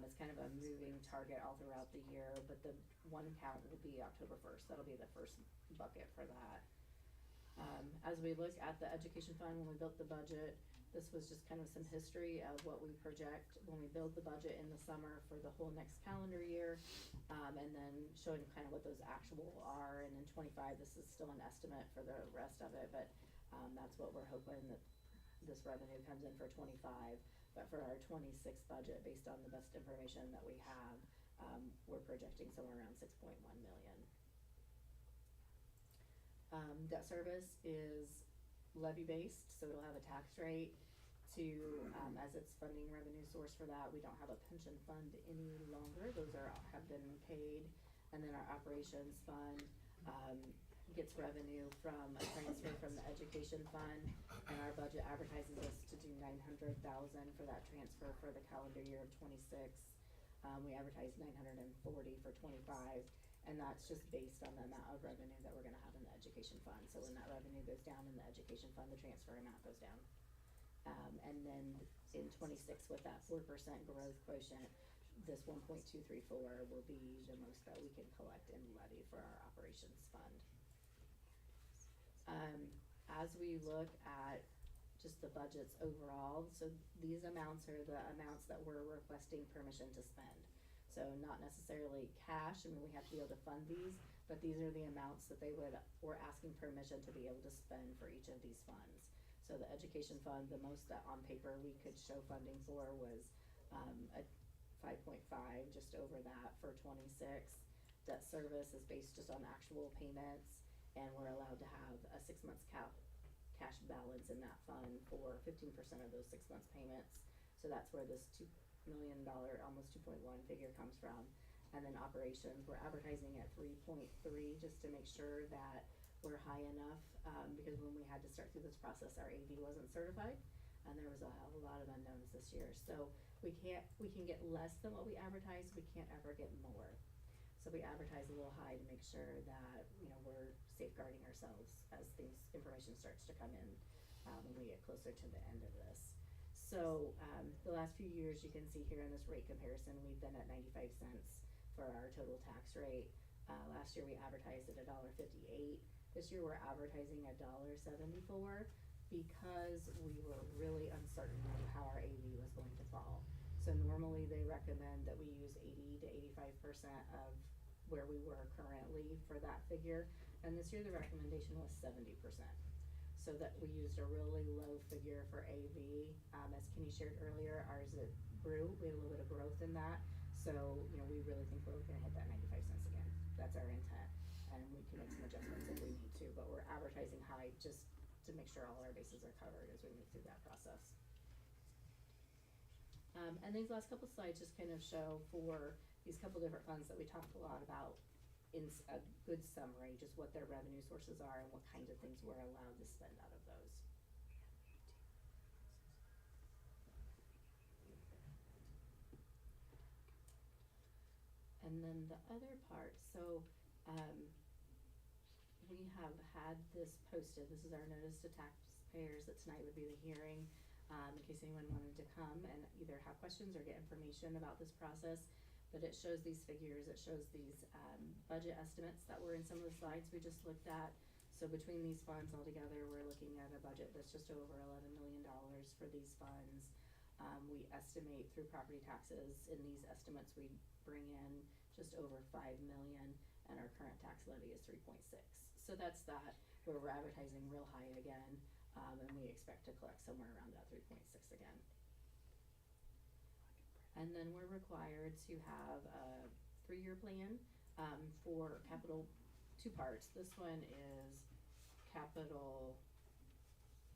It's kind of a moving target all throughout the year, but the one count will be October 1st. That'll be the first bucket for that. As we look at the education fund, when we built the budget, this was just kind of some history of what we project when we build the budget in the summer for the whole next calendar year, and then showing kind of what those actual are. And in 25, this is still an estimate for the rest of it, but that's what we're hoping that this revenue comes in for 25. But for our 26 budget, based on the best information that we have, we're projecting somewhere around 6.1 million. Debt service is levy based, so it'll have a tax rate to, as its funding revenue source for that. We don't have a pension fund any longer. Those have been paid. And then our operations fund gets revenue from a transfer from the education fund, and our budget advertises us to do $900,000 for that transfer for the calendar year of 26. We advertise $940,000 for 25, and that's just based on the amount of revenue that we're gonna have in the education fund. So when that revenue goes down in the education fund, the transfer amount goes down. And then in 26, with that 4% growth quotient, this 1.234 will be the most that we can collect and levy for our operations fund. As we look at just the budgets overall, so these amounts are the amounts that we're requesting permission to spend. So not necessarily cash, I mean, we have to be able to fund these, but these are the amounts that we're asking permission to be able to spend for each of these funds. So the education fund, the most that on paper we could show funding for was, a 5.5, just over that for 26. Debt service is based just on actual payments, and we're allowed to have a 6 months cash balance in that fund for 15% of those 6 months payments. So that's where this $2 million, almost 2.1 figure comes from. And then operations, we're advertising at 3.3 just to make sure that we're high enough, because when we had to start through this process, our AV wasn't certified, and there was a lot of unknowns this year. So we can get less than what we advertise, we can't ever get more. So we advertise a little high to make sure that, you know, we're safeguarding ourselves as information starts to come in, when we get closer to the end of this. So, the last few years, you can see here in this rate comparison, we've been at 95 cents for our total tax rate. Last year we advertised at $1.58. This year we're advertising at $1.74 because we were really uncertain on how our AV was going to fall. So normally they recommend that we use 80 to 85% of where we were currently for that figure. And this year the recommendation was 70%. So that we used a really low figure for AV. As Kenny shared earlier, ours grew. We had a little bit of growth in that. So, you know, we really think we're gonna hit that 95 cents again. That's our intent. And we can make some adjustments if we need to, but we're advertising high just to make sure all our bases are covered as we move through that process. And these last couple slides just kind of show for these couple different funds that we talked a lot about in a good summary, just what their revenue sources are and what kinds of things we're allowed to spend out of those. And then the other part, so we have had this posted. This is our notice to taxpayers that tonight would be the hearing, in case anyone wanted to come and either have questions or get information about this process. But it shows these figures, it shows these budget estimates that were in some of the slides we just looked at. So between these funds altogether, we're looking at a budget that's just over $11 million for these funds. We estimate through property taxes, in these estimates we bring in just over $5 million, and our current tax levy is 3.6. So that's that, where we're advertising real high again, and we expect to collect somewhere around that 3.6 again. And then we're required to have a 3-year plan for capital, 2 parts. This one is capital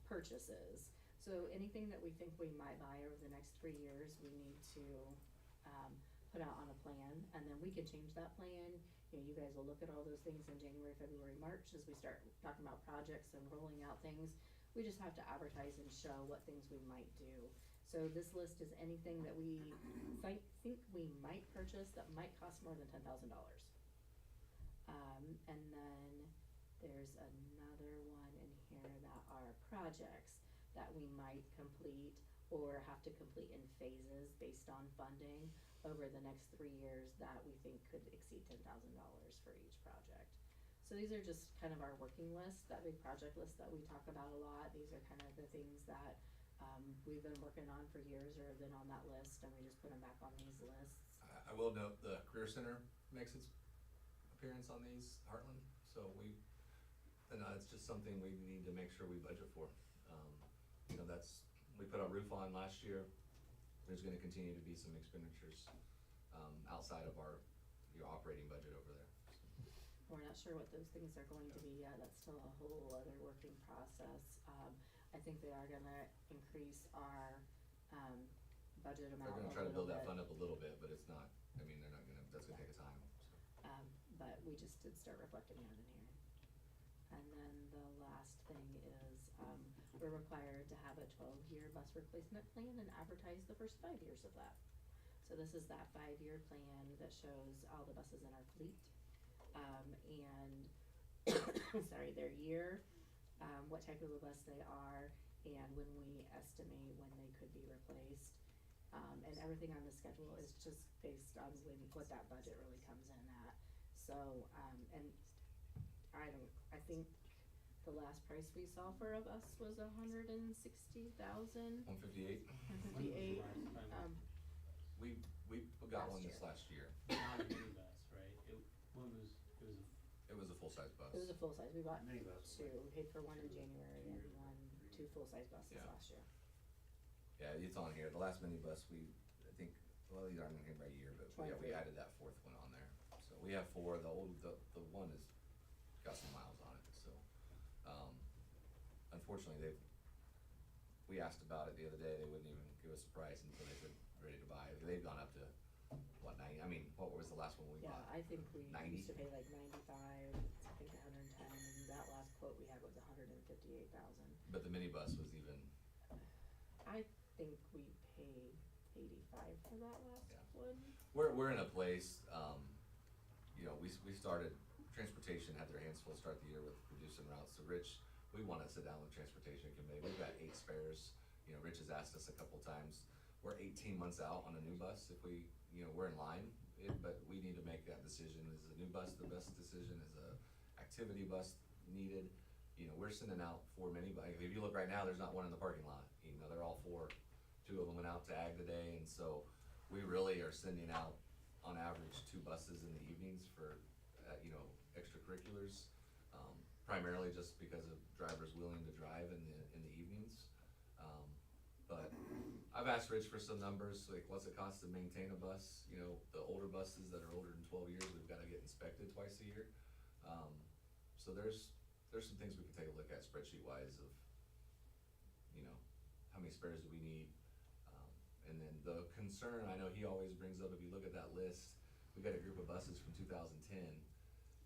purchases. So anything that we think we might buy over the next 3 years, we need to put out on a plan, and then we can change that plan. You know, you guys will look at all those things in January, February, March as we start talking about projects and rolling out things. We just have to advertise and show what things we might do. So this list is anything that we think we might purchase that might cost more than $10,000. And then there's another one in here that are projects that we might complete or have to complete in phases based on funding over the next 3 years that we think could exceed $10,000 for each project. So these are just kind of our working list, that big project list that we talk about a lot. These are kind of the things that we've been working on for years or have been on that list, and we just put them back on these lists. I will note the Career Center makes its appearance on these, Heartland, so it's just something we need to make sure we budget for. You know, we put our roof on last year. There's gonna continue to be some expenditures outside of your operating budget over there. We're not sure what those things are going to be yet. That's still a whole other working process. I think they are gonna increase our budget amount a little bit. They're gonna try to build that fund up a little bit, but it's not, I mean, that's gonna take a time, so. But we just did start reflecting that in here. And then the last thing is, we're required to have a 12-year bus replacement plan and advertise the first 5 years of that. So this is that 5-year plan that shows all the buses in our fleet, and sorry, their year, what type of a bus they are, and when we estimate when they could be replaced. And everything on the schedule is just based on what that budget really comes in at. So, and I think the last price we saw for a bus was $160,000. 158. 158. We got one this last year. Not a minibus, right? It was It was a full-size bus. It was a full size. We bought Minibus. 2. We paid for one in January and one 2 2 full-size buses Yeah. last year. Yeah, it's on here. The last minibus, I think, well, these aren't in here by year, but yeah, we 23. added that 4th one on there. So we have 4. The one has got some miles on it, so, unfortunately, we asked about it the other day. They wouldn't even give us a price until they said ready to buy. They've gone up to, what, 90? I mean, what was the last one we Yeah, bought? I think we 90? used to pay like 95, I think 110, and that last quote we had was 158,000. But the minibus was even, I think we paid 85 for that last Yeah. one. we're in a place, you know, we started, transportation had their hands full to start the year with reducing routes. So Rich, we wanna sit down with transportation committee. We've got 8 spares. You know, Rich has asked us a couple times. We're 18 months out on a new bus. If we, you know, we're in line, but we need to make that decision. Is a new bus the best decision? Is a activity bus needed? You know, we're sending out 4 minibus. If you look right now, there's not one in the parking lot. You know, they're all 4. 2 of them went out to ag today, and so we really are sending out, on average, 2 buses in the evenings for, you know, extracurriculars. Primarily just because of drivers willing to drive in the evenings. But I've asked Rich for some numbers, like what's it cost to maintain a bus? You know, the older buses that are older than 12 years, we've gotta get inspected twice a year. So there's some things we can take a look at spreadsheet wise of, you know, how many spares do we need? And then the concern, I know he always brings up, if you look at that list, we got a group of buses from 2010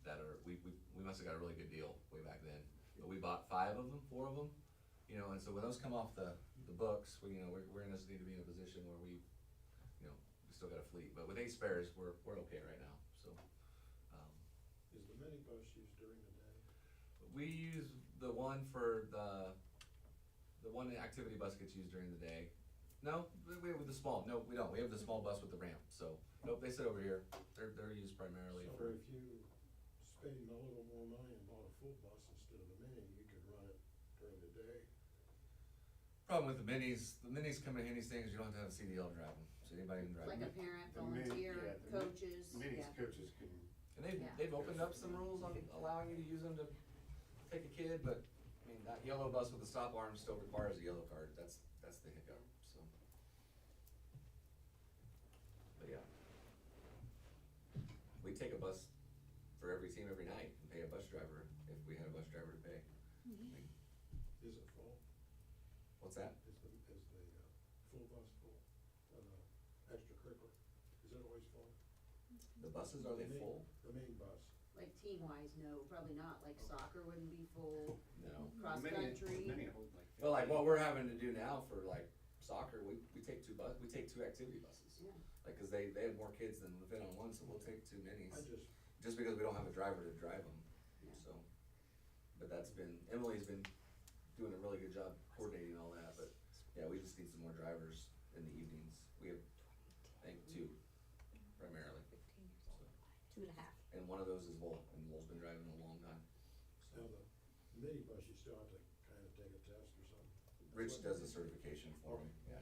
that are, we must have got a really good deal way back then. But we bought 5 of them, 4 of them, you know, and so when those come off the books, we're gonna just need to be in a position where we still got a fleet. But with 8 spares, we're okay right now, so. Is the minibus used during the day? We use the one for the one activity bus gets used during the day. No, we have the small, no, we don't. We have the small bus with the ramp, so, nope, they sit over here. They're used primarily So for. if you spend a little more money and bought a full bus instead of a mini, you could run it during the day. Problem with the minis come in handy things, you don't have to have a CDL to drive them, so anybody can drive Like them. a parent, The mini- volunteer, yeah, the coaches, Minis yeah. coaches can, And Yeah. they've opened up some rules on allowing you to use them to take a kid, but, I mean, that yellow bus with the stop arm still requires a yellow card, that's the hiccup, so. But yeah. We take a bus for every team every night and pay a bus driver if we had a bus driver to pay. Like, Is it full? what's that? Is the full bus full? Extracurricular, is it always full? The buses, are they The main- full? The main bus. Like team wise, no, probably not, like soccer wouldn't be full, No. cross country. Well, like what we're having to do now for like soccer, we take 2 activity buses. Yeah. Like, cause they have more kids than fit on one, so we'll take 2 minis. I Just because we don't have a driver to drive them, Yeah. so. But Emily's been doing a really good job coordinating all that, but yeah, we just need some more drivers in the evenings. We have, I think, 2 primarily. So. 2.5. And one of those is Lowell, and Lowell's been driving a long time. So. Now, the minibus, you still have to kind of take a test or something. Rich does the certification for me, yeah.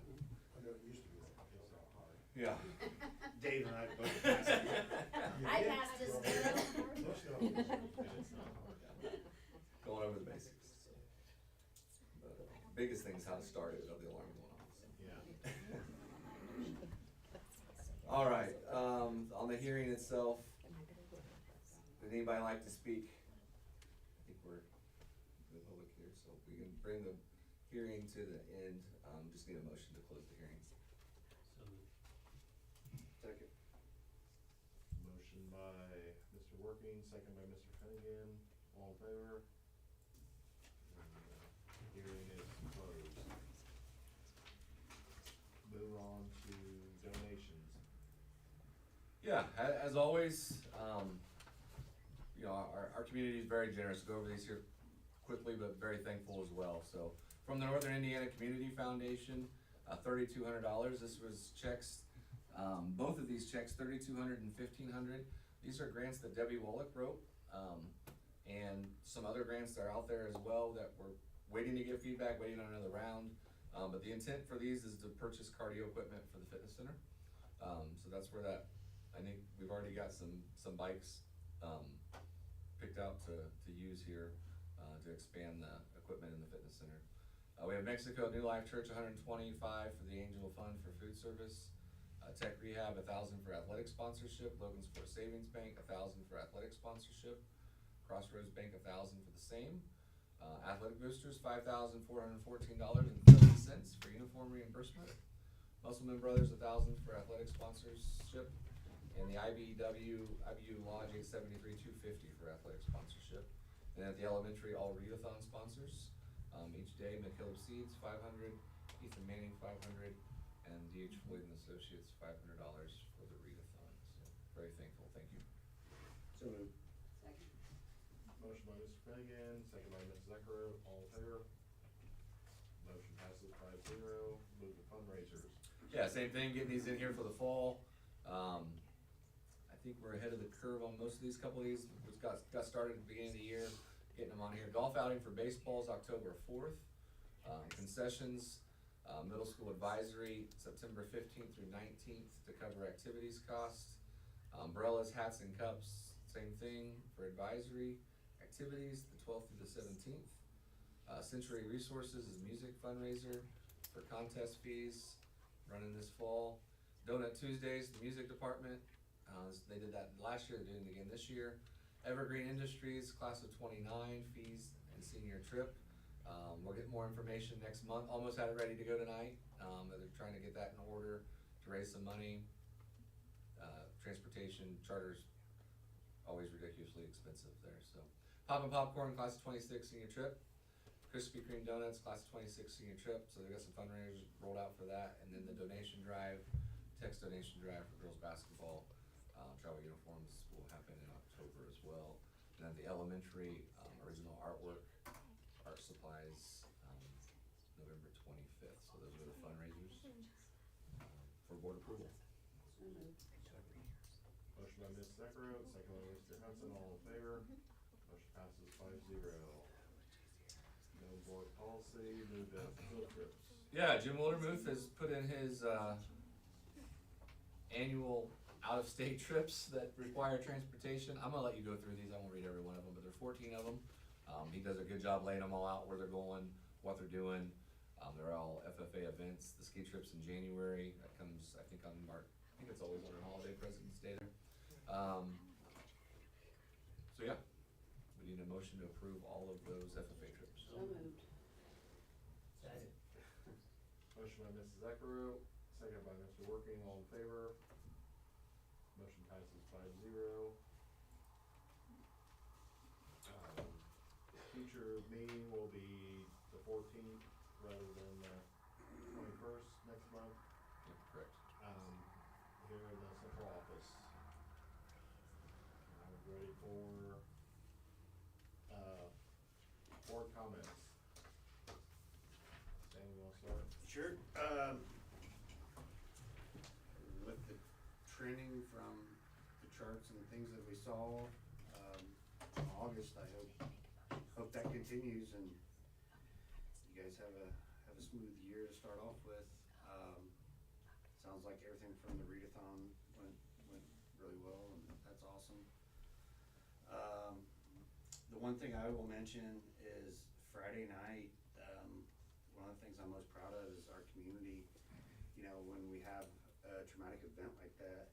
I know it used to be that, it's not hard. Yeah. Dave and I both passed it. I passed this too. Most of them. Going over the basics. But biggest thing is how to start it without the alarm going off. So. Yeah. All right, on the hearing itself, would anybody like to speak? I think we're in the public here, so we can bring the hearing to the end. Just need a motion to close the hearing. So moved. Second. Motion by Mr. Working, second by Mr. Finnegan, all in favor? Hearing is closed. Move on to donations. Yeah, as always, you know, our community is very generous. Go over these here quickly, but very thankful as well. So, from the Northern Indiana Community Foundation, $3,200. This was checks, both of these checks, $3,200 and $1,500. These are grants that Debbie Wallach wrote, and some other grants that are out there as well that we're waiting to get feedback, waiting on another round. But the intent for these is to purchase cardio equipment for the fitness center. So that's where that, I think we've already got some bikes picked out to use here to expand the equipment in the fitness center. We have Mexico New Life Church, 125 for the Angel Fund for food service. Tech Rehab, 1,000 for athletic sponsorship. Logan Sport Savings Bank, 1,000 for athletic sponsorship. Crossroads Bank, 1,000 for the same. Athletic Boosters, $5,414.30 for uniform reimbursement. Musselman Brothers, 1,000 for athletic sponsorship. And the IBU Lodge, $873,250 for athletic sponsorship. And at the elementary, all readathon sponsors. Each day, McKillop Seeds, 500, Ethan Manning, 500, and D.H. Floyd and Associates, $500 for the readathon. So, very thankful, thank you. So moved. Second. Motion by Mr. Finnegan, second by Mrs. Eckert, all in favor? Motion passes 5-0. Move to fundraisers. Yeah, same thing, getting these in here for the fall. I think we're ahead of the curve on most of these, couple of these, we got started at the beginning of the year, getting them on here. Golf outing for baseball is October 4th. Concessions, middle school advisory, September 15th through 19th to cover activities costs. Umbrellas, hats, and cups, same thing for advisory. Activities, the 12th through the 17th. Century Resources is music fundraiser for contest fees, running this fall. Donut Tuesdays, the music department, they did that last year, they're doing it again this year. Evergreen Industries, class of 29, fees and senior trip. We'll get more information next month, almost had it ready to go tonight. They're trying to get that in order to raise some money. Transportation, charters, always ridiculously expensive there, so. Pop and Popcorn, class of 26, senior trip. Krispy Kreme Donuts, class of 26, senior trip, so they've got some fundraisers rolled out for that. And then the donation drive, text donation drive for girls basketball, travel uniforms will happen in October as well. And then the elementary, original artwork, art supplies, November 25th, so those are the fundraisers, for board approval. So moved. Motion by Ms. Eckert, second by Mr. Hudson, all in favor? Motion passes 5-0. No board policy, move to field trips. Yeah, Jim Wildermuth has put in his annual out-of-state trips that require transportation. I'm gonna let you go through these, I won't read every one of them, but there are 14 of them. He does a good job laying them all out, where they're going, what they're doing. They're all FFA events. The ski trip's in January, that comes, I think on March, I think it's always on our holiday, President's Day there. So yeah, we need a motion to approve all of those FFA trips. So moved. Motion by Mrs. Eckert, second by Mr. Working, all in favor? Motion passes 5-0. Future meeting will be the 14th rather than the 21st next month, Yeah, correct. here in the central office. Ready for, board comments. Stan, you wanna start? Sure. With the trending from the charts and things that we saw, in August, I hope that continues and you guys have a smooth year to start off with. Sounds like everything from the readathon went really well, and that's awesome. The one thing I will mention is Friday night, one of the things I'm most proud of is our community. You know, when we have a traumatic event like that,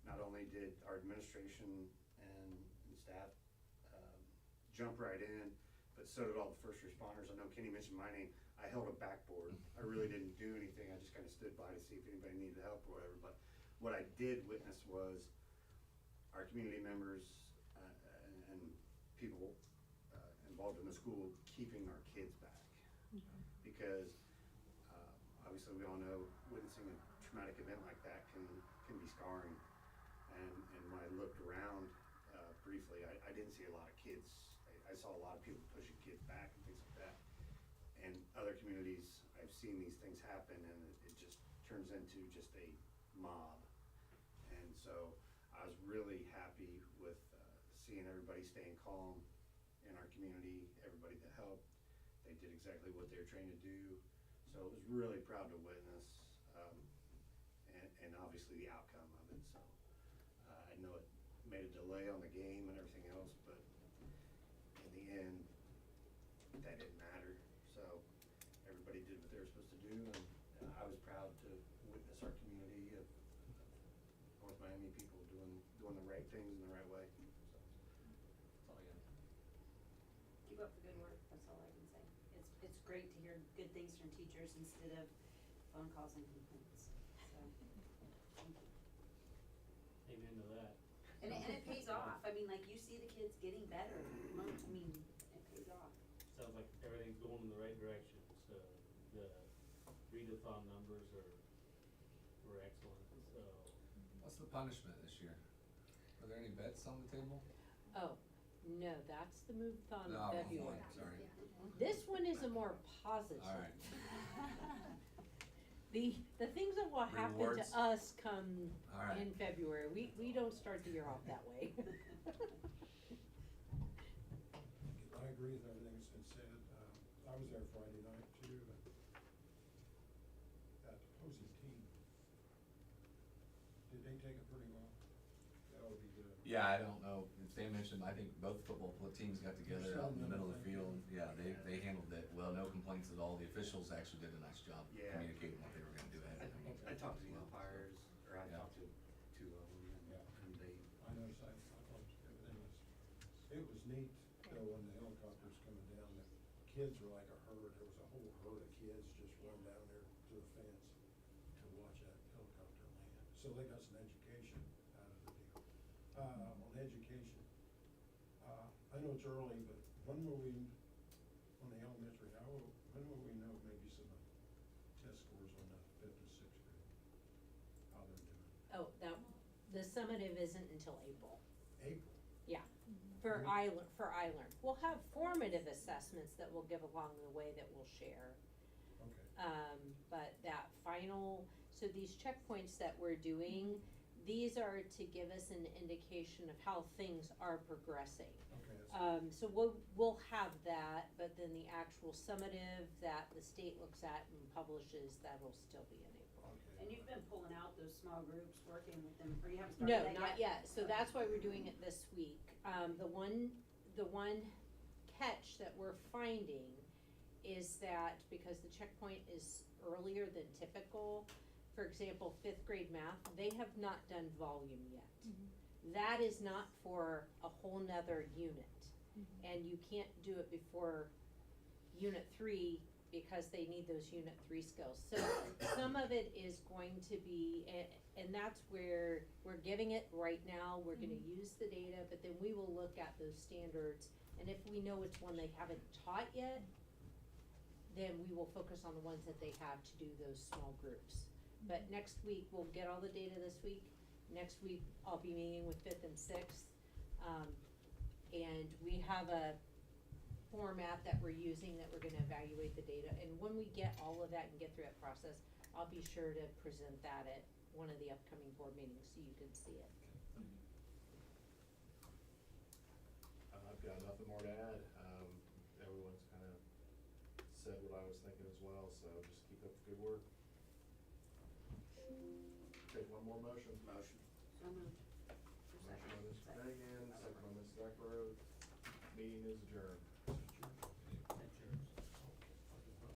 not only did our administration and staff jump right in, but so did all the first responders. I know Kenny mentioned my name. I held a backboard. I really didn't do anything. I just kind of stood by to see if anybody needed help or whatever. But what I did witness was our community members and people involved in the school keeping our kids back. Because obviously we all know witnessing a traumatic event like that can be scarring. And when I looked around briefly, I didn't see a lot of kids. I saw a lot of people pushing kids back and things like that. And other communities, I've seen these things happen, and it just turns into just a mob. And so I was really happy with seeing everybody staying calm in our community, everybody that helped. They did exactly what they were trained to do. So it was really proud to witness, and obviously the outcome of it. So I know it made a delay on the game and everything else, but in the end, that didn't matter. So everybody do, and I was proud to witness our community of North Miami people doing the right things in the right way, so, that's all I got. Keep up the good work, that's all I can say. It's great to hear good things from teachers instead of phone calls and complaints, so, thank you. Amen to that. And it pays off, I mean, like, you see the kids getting better, I mean, it pays off. Sounds like everything's going in the right direction, so the readathon numbers were excellent, so. What's the punishment this year? Are there any bets on the table? Oh, no, that's the move-thon No, in wrong February. one, sorry. This one is a more positive. All right. The things that will happen to Rewards? us come All right. in February, we don't start the year off that way. I agree with everything that's been said. I was there Friday night too, and that opposing team, did they take it pretty well? That would be good. Yeah, I don't know, if they mentioned, I think both football teams got together out in the middle of the field, yeah, they handled it well, no complaints at all, the officials actually did a nice job Yeah. communicating what they were gonna do ahead of the I talked to the umpires, or I Yeah. talked to two of them, and they, I noticed, I thought everything was, it was neat, though, when the helicopter's coming down, the kids were like a herd, there was a whole herd of kids just run down there to the fence to watch that helicopter land. So they got some education out of the deal. On education, I know it's early, but when will we, on the elementary, when will we know maybe some test scores on the 5th and 6th grade? How they're doing? Oh, the summative isn't until April. April? Yeah, for I-Learn. We'll have formative assessments that we'll give along the way that we'll share. Okay. But that final, so these checkpoints that we're doing, these are to give us an indication of how things are progressing. Okay, that's So we'll have that, but then the actual summative that the state looks at and publishes, that'll still be in April. okay. And you've been pulling out those small groups, working with them, or you haven't started No, that yet? not yet, so that's why we're doing it this week. The one catch that we're finding is that because the checkpoint is earlier than typical, for example, 5th grade math, they have not done volume yet. That is not for a whole nother unit. And you can't do it before unit 3 because they need those unit 3 skills. So some of it is going to be, and that's where we're giving it right now, we're gonna use the data, but then we will look at those standards. And if we know it's one they haven't taught yet, then we will focus on the ones that they have to do those small groups. But next week, we'll get all the data this week. Next week, I'll be meeting with 5th and 6th. And we have a format that we're using that we're gonna evaluate the data. And when we get all of that and get through that process, I'll be sure to present that at one of the upcoming board meetings so you can see it. I've got nothing more to add. Everyone's kind of said what I was thinking as well, so just keep up the good work. Take one more motion. motion. So moved. Motion by Mr. Finnegan, second by Ms. Decker. Meeting is adjourned.